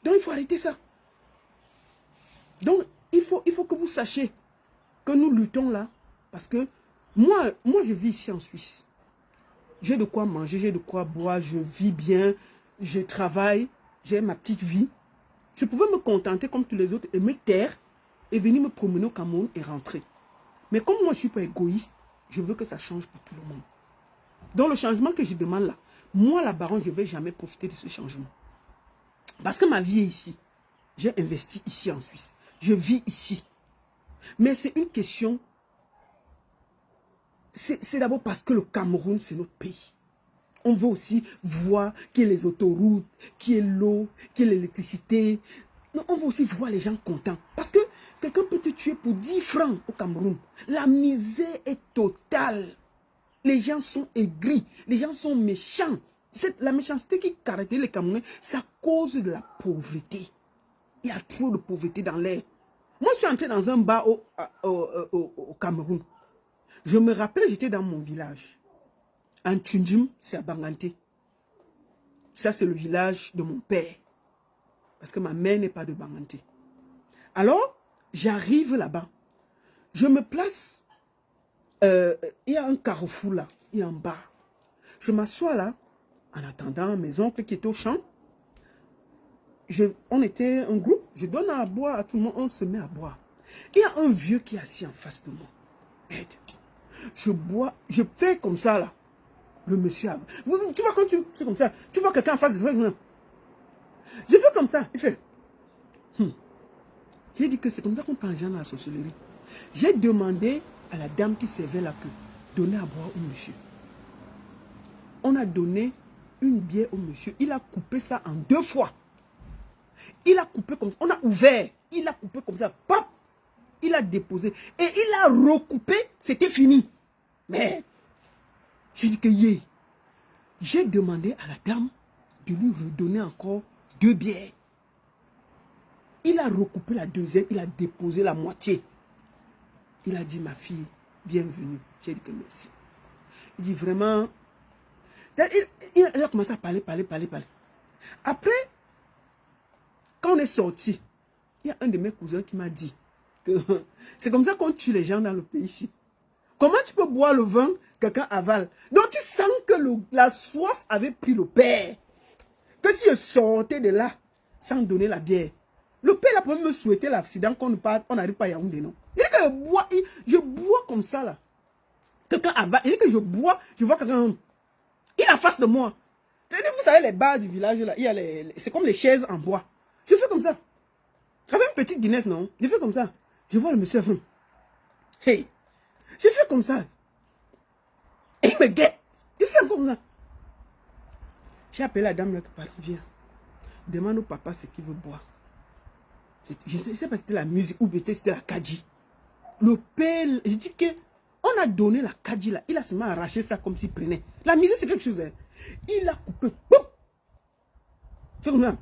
Speaker 1: Donc il faut arrêter ça. Donc il faut que vous sachiez que nous luttons là. Parce que moi je vis ici en Suisse. J'ai de quoi manger, j'ai de quoi boire, je vis bien, je travaille, j'ai ma petite vie. Je pouvais me contenter comme tous les autres et me taire et venir me promener au Cameroun et rentrer. Mais comme moi je ne suis pas égoïste, je veux que ça change pour tout le monde. Donc le changement que je demande là, moi la baronne, je ne vais jamais profiter de ce changement. Parce que ma vie est ici. J'ai investi ici en Suisse. Je vis ici. Mais c'est une question. C'est d'abord parce que le Cameroun, c'est notre pays. On veut aussi voir qu'il y ait les autoroutes, qu'il y ait l'eau, qu'il y ait l'électricité. On veut aussi voir les gens contents. Parce que quelqu'un peut te tuer pour 10 francs au Cameroun. La misère est totale. Les gens sont aigris. Les gens sont méchants. La méchanceté qui caractérise les Camerounais, c'est à cause de la pauvreté. Il y a trop de pauvreté dans l'air. Moi, je suis entré dans un bar au Cameroun. Je me rappelle, j'étais dans mon village. En Tundjum, c'est à Banganté. Ça, c'est le village de mon père. Parce que ma mère n'est pas de Banganté. Alors, j'arrive là-bas. Je me place. Il y a un carrefour là. Il y a un bar. Je m'assois là. En attendant mes oncles qui étaient au champ. On était un groupe. Je donne à boire à tout le monde. On se met à boire. Il y a un vieux qui est assis en face de moi. Merde. Je bois. Je fais comme ça là. Le monsieur, tu vois quand tu fais comme ça, tu vois quelqu'un en face de toi. Je fais comme ça, il fait. J'ai dit que c'est comme ça qu'on prend les gens dans la sorcellerie. J'ai demandé à la dame qui servait là que donner à boire au monsieur. On a donné une bière au monsieur. Il a coupé ça en 2 fois. Il a coupé comme ça. On a ouvert. Il a coupé comme ça. Pop. Il a déposé. Et il a recoupé. C'était fini. Mais j'ai dit que j'ai demandé à la dame de lui redonner encore 2 bières. Il a recoupé la deuxième, il a déposé la moitié. Il a dit, ma fille, bienvenue. J'ai dit que merci. Il dit vraiment... Il a commencé à parler. Après, quand on est sorti, il y a un de mes cousins qui m'a dit que c'est comme ça qu'on tue les gens dans le pays ici. Comment tu peux boire le vin, quelqu'un avale? Donc tu sens que la soif avait pris le père. Que si je sortais de là, sans donner la bière, le père là peut me souhaiter l'accident qu'on n'arrive pas à Yaoundé, non? Il dit que je bois comme ça là. Quelqu'un avale, il dit que je bois, je vois quelqu'un, il est en face de moi. Vous savez les bars du village là, c'est comme les chaises en bois. Je fais comme ça. J'avais une petite Guinness, non? Je fais comme ça. Je vois le monsieur. Hey! Je fais comme ça. Et il me guette. Je fais comme ça. J'ai appelé la dame là, pardon, viens. Demande au papa ce qu'il veut boire. Je ne sais pas si c'était la musique ou peut-être c'était la kadji. Le père, je dis que on a donné la kadji là. Il a seulement arraché ça comme s'il prenait. La musique c'est quelque chose. Hein. Il a coupé. Boum. C'est comme ça.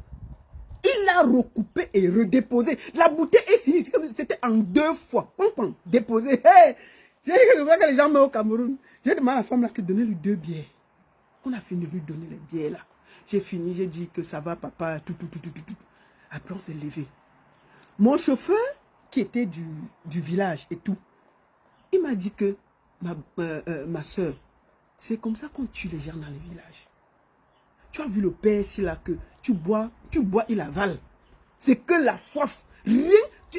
Speaker 1: Il a recoupé et redéposé. La bouteille est finie. C'était en 2 fois. Pom, déposé. Hey! J'ai dit que les gens meurent au Cameroun. J'ai demandé à la femme là de donner lui 2 bières. On a fini de lui donner les bières là. J'ai fini, j'ai dit que ça va papa, tout. Après on s'est levé. Mon chauffeur qui était du village et tout, il m'a dit que ma soeur, c'est comme ça qu'on tue les gens dans les villages. Tu as vu le père ici là que tu bois, il avale. C'est que la soif. Rien.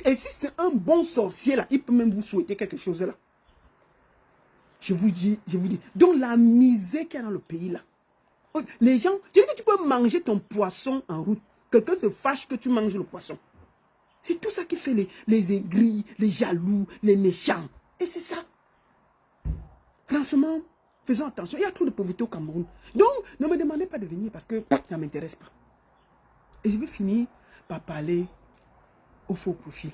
Speaker 1: Et si c'est un bon sorcier là, il peut même vous souhaiter quelque chose là. Je vous dis. Donc la misère qu'il y a dans le pays là. Les gens, tu dis que tu peux manger ton poisson en route. Quelqu'un se fâche que tu manges le poisson. C'est tout ça qui fait les aigris, les jaloux, les méchants. Et c'est ça. Franchement, faisons attention. Il y a trop de pauvreté au Cameroun. Donc, ne me demandez pas de venir parce que ça ne m'intéresse pas. Et je vais finir par parler au faux profil.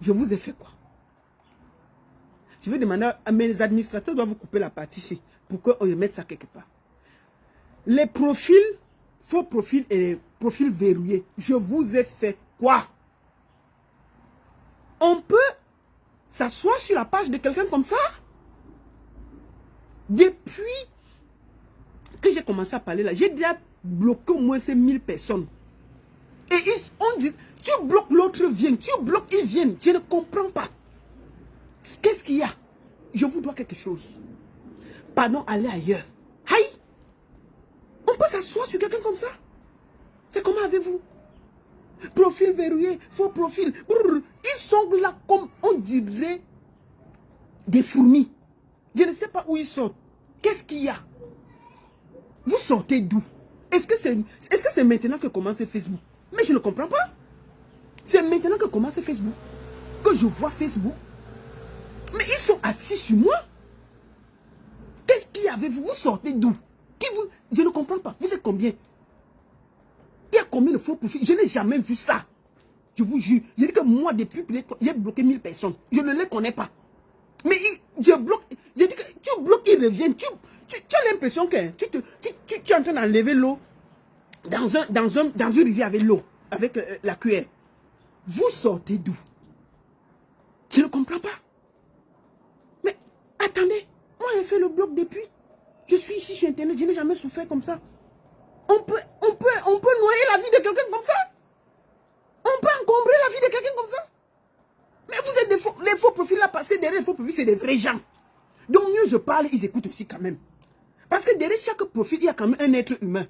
Speaker 1: Je vous ai fait quoi? Je vais demander à mes administrateurs de vous couper la partie ici pour qu'on mette ça quelque part. Les profils, faux profils et les profils verrouillés, je vous ai fait quoi? On peut s'asseoir sur la page de quelqu'un comme ça? Depuis que j'ai commencé à parler là, j'ai déjà bloqué au moins ces 1000 personnes. Et on dit, tu bloques, l'autre vient, tu bloques, ils viennent. Je ne comprends pas. Qu'est-ce qu'il y a? Je vous dois quelque chose. Pardon, allez ailleurs. Aïe! On peut s'asseoir sur quelqu'un comme ça? C'est comment avez-vous? Profil verrouillé, faux profil. Brrr, ils sont là comme on dirait des fourmis. Je ne sais pas où ils sortent. Qu'est-ce qu'il y a? Vous sortez d'où? Est-ce que c'est maintenant que commence Facebook? Mais je ne comprends pas. C'est maintenant que commence Facebook. Que je vois Facebook. Mais ils sont assis sur moi. Qu'est-ce qu'il y avait? Vous sortez d'où? Je ne comprends pas. Vous êtes combien? Il y a combien de faux profils? Je n'ai jamais vu ça. Je vous jure. Je dis que moi, depuis, j'ai bloqué 1000 personnes. Je ne les connais pas. Mais je bloque. Je dis que tu bloques, ils reviennent. Tu as l'impression que tu es en train d'enlever l'eau dans une rivière avec l'eau, avec la cuillère. Vous sortez d'où? Je ne comprends pas. Mais attendez, moi j'ai fait le bloc depuis. Je suis ici sur Internet, je n'ai jamais souffert comme ça. On peut noyer la vie de quelqu'un comme ça. On peut encombrer la vie de quelqu'un comme ça. Mais vous êtes les faux profils là, parce que derrière les faux profils, c'est des vrais gens. Donc mieux je parle, ils écoutent aussi quand même. Parce que derrière chaque profil, il y a quand même un être humain.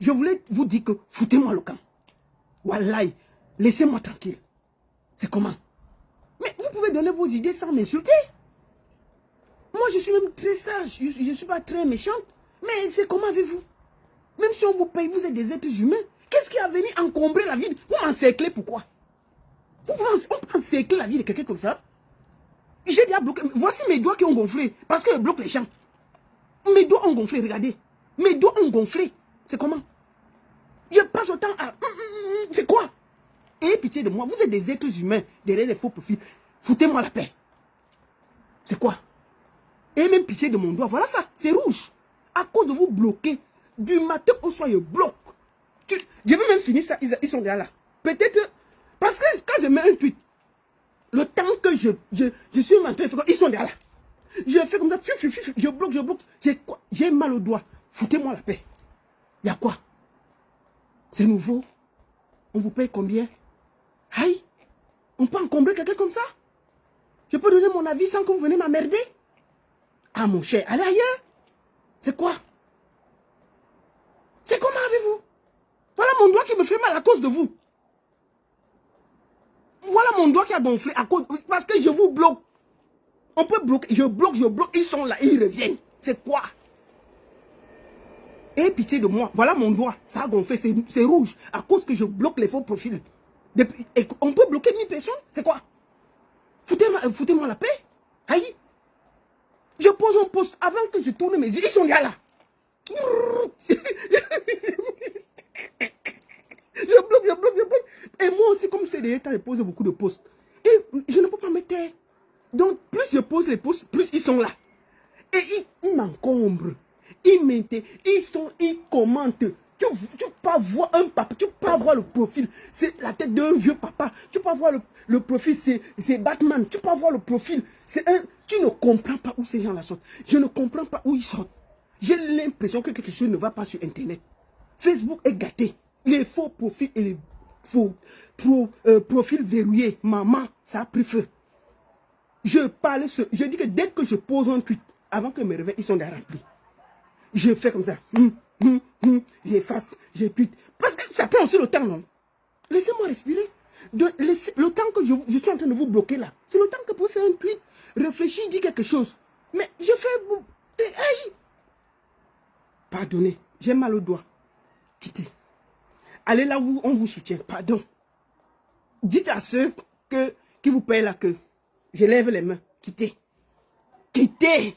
Speaker 1: Je voulais vous dire que foutez-moi le camp. Wallahi, laissez-moi tranquille. C'est comment? Mais vous pouvez donner vos idées sans m'insulter. Moi, je suis même très sage. Je ne suis pas très méchante. Mais c'est comment avez-vous? Même si on vous paye, vous êtes des êtres humains. Qu'est-ce qui a venu encombrer la vie? Vous m'encerclez, pourquoi? On peut encercler la vie de quelqu'un comme ça? J'ai déjà bloqué. Voici mes doigts qui ont gonflé. Parce que je bloque les gens. Mes doigts ont gonflé, regardez. Mes doigts ont gonflé. C'est comment? Je passe autant à... C'est quoi? Ayez pitié de moi. Vous êtes des êtres humains derrière les faux profils. Foutez-moi la paix. C'est quoi? Ayez même pitié de mon doigt. Voilà ça. C'est rouge. À cause de vous bloquer. Du matin au soir, je bloque. Je veux même finir ça. Ils sont déjà là. Peut-être... Parce que quand je mets un tweet, le temps que je suis en train de faire, ils sont déjà là. Je fais comme ça. Je bloque. J'ai mal au doigt. Foutez-moi la paix. Il y a quoi? C'est nouveau. On vous paye combien? Aïe! On peut encombrer quelqu'un comme ça? Je peux donner mon avis sans que vous venez m'emmerder? Ah mon cher, allez ailleurs! C'est quoi? C'est comment avez-vous? Voilà mon doigt qui me fait mal à cause de vous. Voilà mon doigt qui a gonflé à cause... Parce que je vous bloque. On peut bloquer. Je bloque. Ils sont là, ils reviennent. C'est quoi? Ayez pitié de moi. Voilà mon doigt. Ça a gonflé. C'est rouge. À cause que je bloque les faux profils. Et on peut bloquer 1000 personnes. C'est quoi? Foutez-moi la paix. Aïe. Je pose un post avant que je tourne mes yeux. Ils sont déjà là. Je bloque. Et moi aussi, comme c'est des états, je pose beaucoup de posts. Et je ne peux pas me taire. Donc, plus je pose les posts, plus ils sont là. Et ils m'encombrent. Ils commentent. Tu peux pas voir un papa, tu peux pas voir le profil. C'est la tête d'un vieux papa. Tu peux pas voir le profil, c'est Batman. Tu peux pas voir le profil. Tu ne comprends pas où ces gens-là sortent. Je ne comprends pas où ils sortent. J'ai l'impression que quelque chose ne va pas sur Internet. Facebook est gâté. Les faux profils et les faux profils verrouillés. Maman, ça a pris feu. Je dis que dès que je pose un tweet, avant que mes réveils, ils sont déjà remplis. Je fais comme ça. J'efface, je tweet. Parce que ça prend aussi le temps, non? Laissez-moi respirer. Le temps que je suis en train de vous bloquer là, c'est le temps que vous faire un tweet, réfléchir, dire quelque chose. Mais je fais... Pardonnez, j'ai mal au doigt. Quittez. Allez là où on vous soutient. Pardon. Dites à ceux qui vous payent la queue. Je lève les mains. Quittez. Quittez.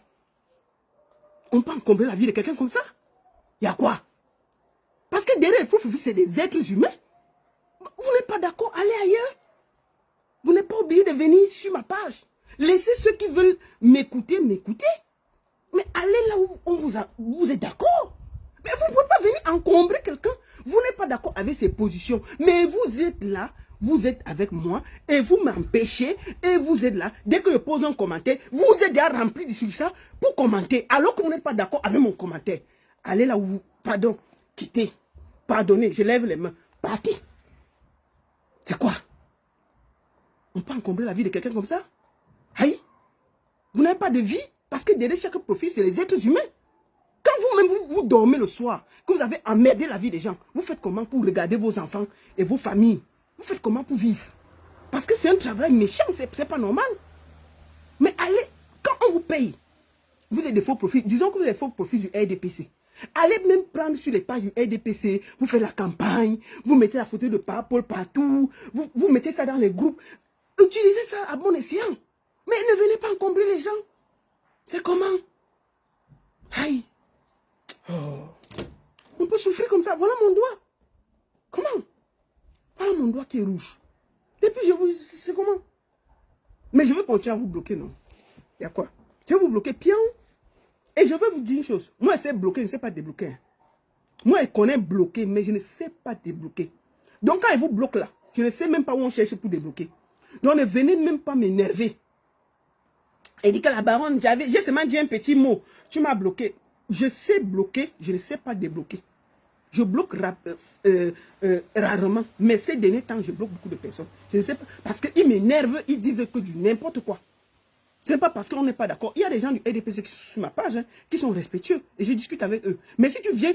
Speaker 1: On peut encombrer la vie de quelqu'un comme ça? Il y a quoi? Parce que derrière les faux profils, c'est des êtres humains. Vous n'êtes pas d'accord? Allez ailleurs. Vous n'êtes pas obligé de venir sur ma page. Laissez ceux qui veulent m'écouter, m'écouter. Mais allez là où vous êtes d'accord. Mais vous ne pouvez pas venir encombrer quelqu'un. Vous n'êtes pas d'accord avec ses positions. Mais vous êtes là, vous êtes avec moi et vous m'empêchez et vous êtes là. Dès que je pose un commentaire, vous êtes déjà rempli de ça pour commenter. Alors que vous n'êtes pas d'accord avec mon commentaire. Allez là où vous... Pardon, quittez. Pardonnez, je lève les mains. Partez. C'est quoi? On peut encombrer la vie de quelqu'un comme ça? Aïe. Vous n'avez pas de vie? Parce que derrière chaque profil, c'est les êtres humains. Quand vous-même, vous dormez le soir, que vous avez emmerdé la vie des gens, vous faites comment pour regarder vos enfants et vos familles? Vous faites comment pour vivre? Parce que c'est un travail méchant, c'est pas normal. Mais allez, quand on vous paye, vous êtes des faux profils, disons que vous êtes des faux profils du RDPC. Allez même prendre sur les pages du RDPC, vous faites la campagne, vous mettez la photo de Paul partout, vous mettez ça dans les groupes. Utilisez ça à bon escient. Mais ne venez pas encombrer les gens. C'est comment? Aïe. Oh. On peut souffrir comme ça. Voilà mon doigt. Comment? Voilà mon doigt qui est rouge. Et puis je vous... C'est comment? Mais je veux continuer à vous bloquer, non? Il y a quoi? Je vais vous bloquer, pion. Et je vais vous dire une chose. Moi, je sais bloquer, je ne sais pas débloquer. Moi, je connais bloquer, mais je ne sais pas débloquer. Donc, quand il vous bloque là, je ne sais même pas où on cherche pour débloquer. Donc, ne venez même pas m'énerver. Elle dit que la baronne, j'ai seulement dit un petit mot. Tu m'as bloqué. Je sais bloquer, je ne sais pas débloquer. Je bloque rarement. Mais ces derniers temps, je bloque beaucoup de personnes. Je ne sais pas. Parce qu'ils m'énervent, ils disent que du n'importe quoi. Ce n'est pas parce qu'on n'est pas d'accord. Il y a des gens du RDPC qui sont sur ma page, hein, qui sont respectueux. Et je discute avec eux. Mais si tu viens,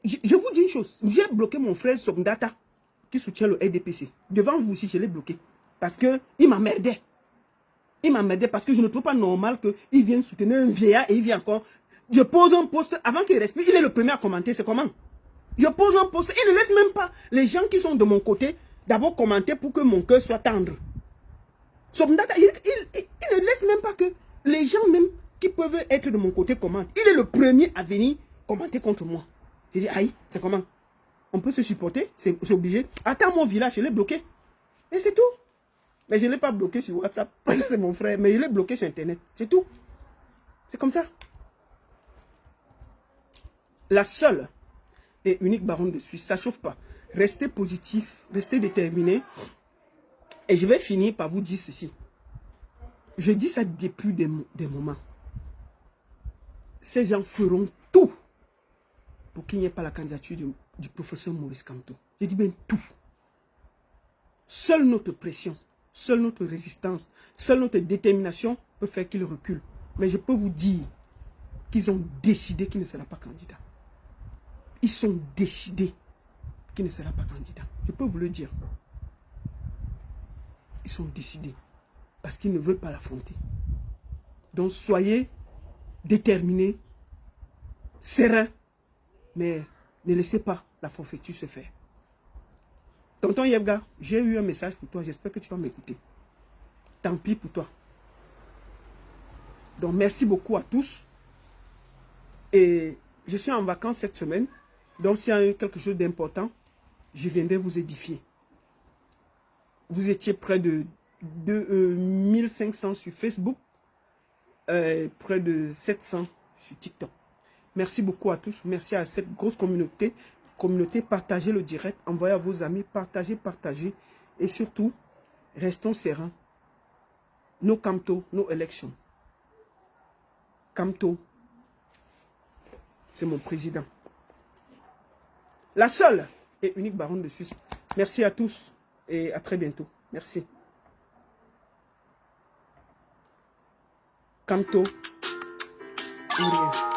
Speaker 1: je vous dis une chose. J'ai bloqué mon frère Sogndata, qui soutient le RDPC. Devant vous aussi, je l'ai bloqué. Parce qu'il m'emmerdait. Il m'emmerdait parce que je ne trouve pas normal qu'il vienne soutenir un vieillard et il vient encore. Je pose un post avant qu'il respire. Il est le premier à commenter. C'est comment? Je pose un post. Il ne laisse même pas les gens qui sont de mon côté d'abord commenter pour que mon cœur soit tendre. Sogndata, il ne laisse même pas que les gens même qui peuvent être de mon côté commentent. Il est le premier à venir commenter contre moi. Je dis, aïe, c'est comment? On peut se supporter, c'est obligé. Attends mon village, je l'ai bloqué. Et c'est tout. Mais je ne l'ai pas bloqué sur WhatsApp, parce que c'est mon frère. Mais je l'ai bloqué sur Internet. C'est tout. C'est comme ça. La seule et unique baronne de Suisse, ça ne chauffe pas. Restez positif, restez déterminé. Et je vais finir par vous dire ceci. Je dis ça depuis des moments. Ces gens feront tout pour qu'il n'y ait pas la candidature du professeur Maurice Kamto. Je dis bien tout. Seule notre pression, seule notre résistance, seule notre détermination peut faire qu'il recule. Mais je peux vous dire qu'ils ont décidé qu'il ne sera pas candidat. Ils sont décidés qu'il ne sera pas candidat. Je peux vous le dire. Ils sont décidés parce qu'ils ne veulent pas l'affronter. Donc soyez déterminés, sereins, mais ne laissez pas la forfaiture se faire. Tonton Yebga, j'ai eu un message pour toi, j'espère que tu vas m'écouter. Tant pis pour toi. Donc merci beaucoup à tous. Et je suis en vacances cette semaine. Donc s'il y a quelque chose d'important, je viendrai vous édifier. Vous étiez près de 1500 sur Facebook, près de 700 sur TikTok. Merci beaucoup à tous. Merci à cette grosse communauté communauté, partagez le direct, envoyez à vos amis, partagez. Et surtout, restons sereins. No Kamto, no élections. Kamto, c'est mon président. La seule et unique baronne de Suisse. Merci à tous et à très bientôt. Merci. Kamto, ou rien.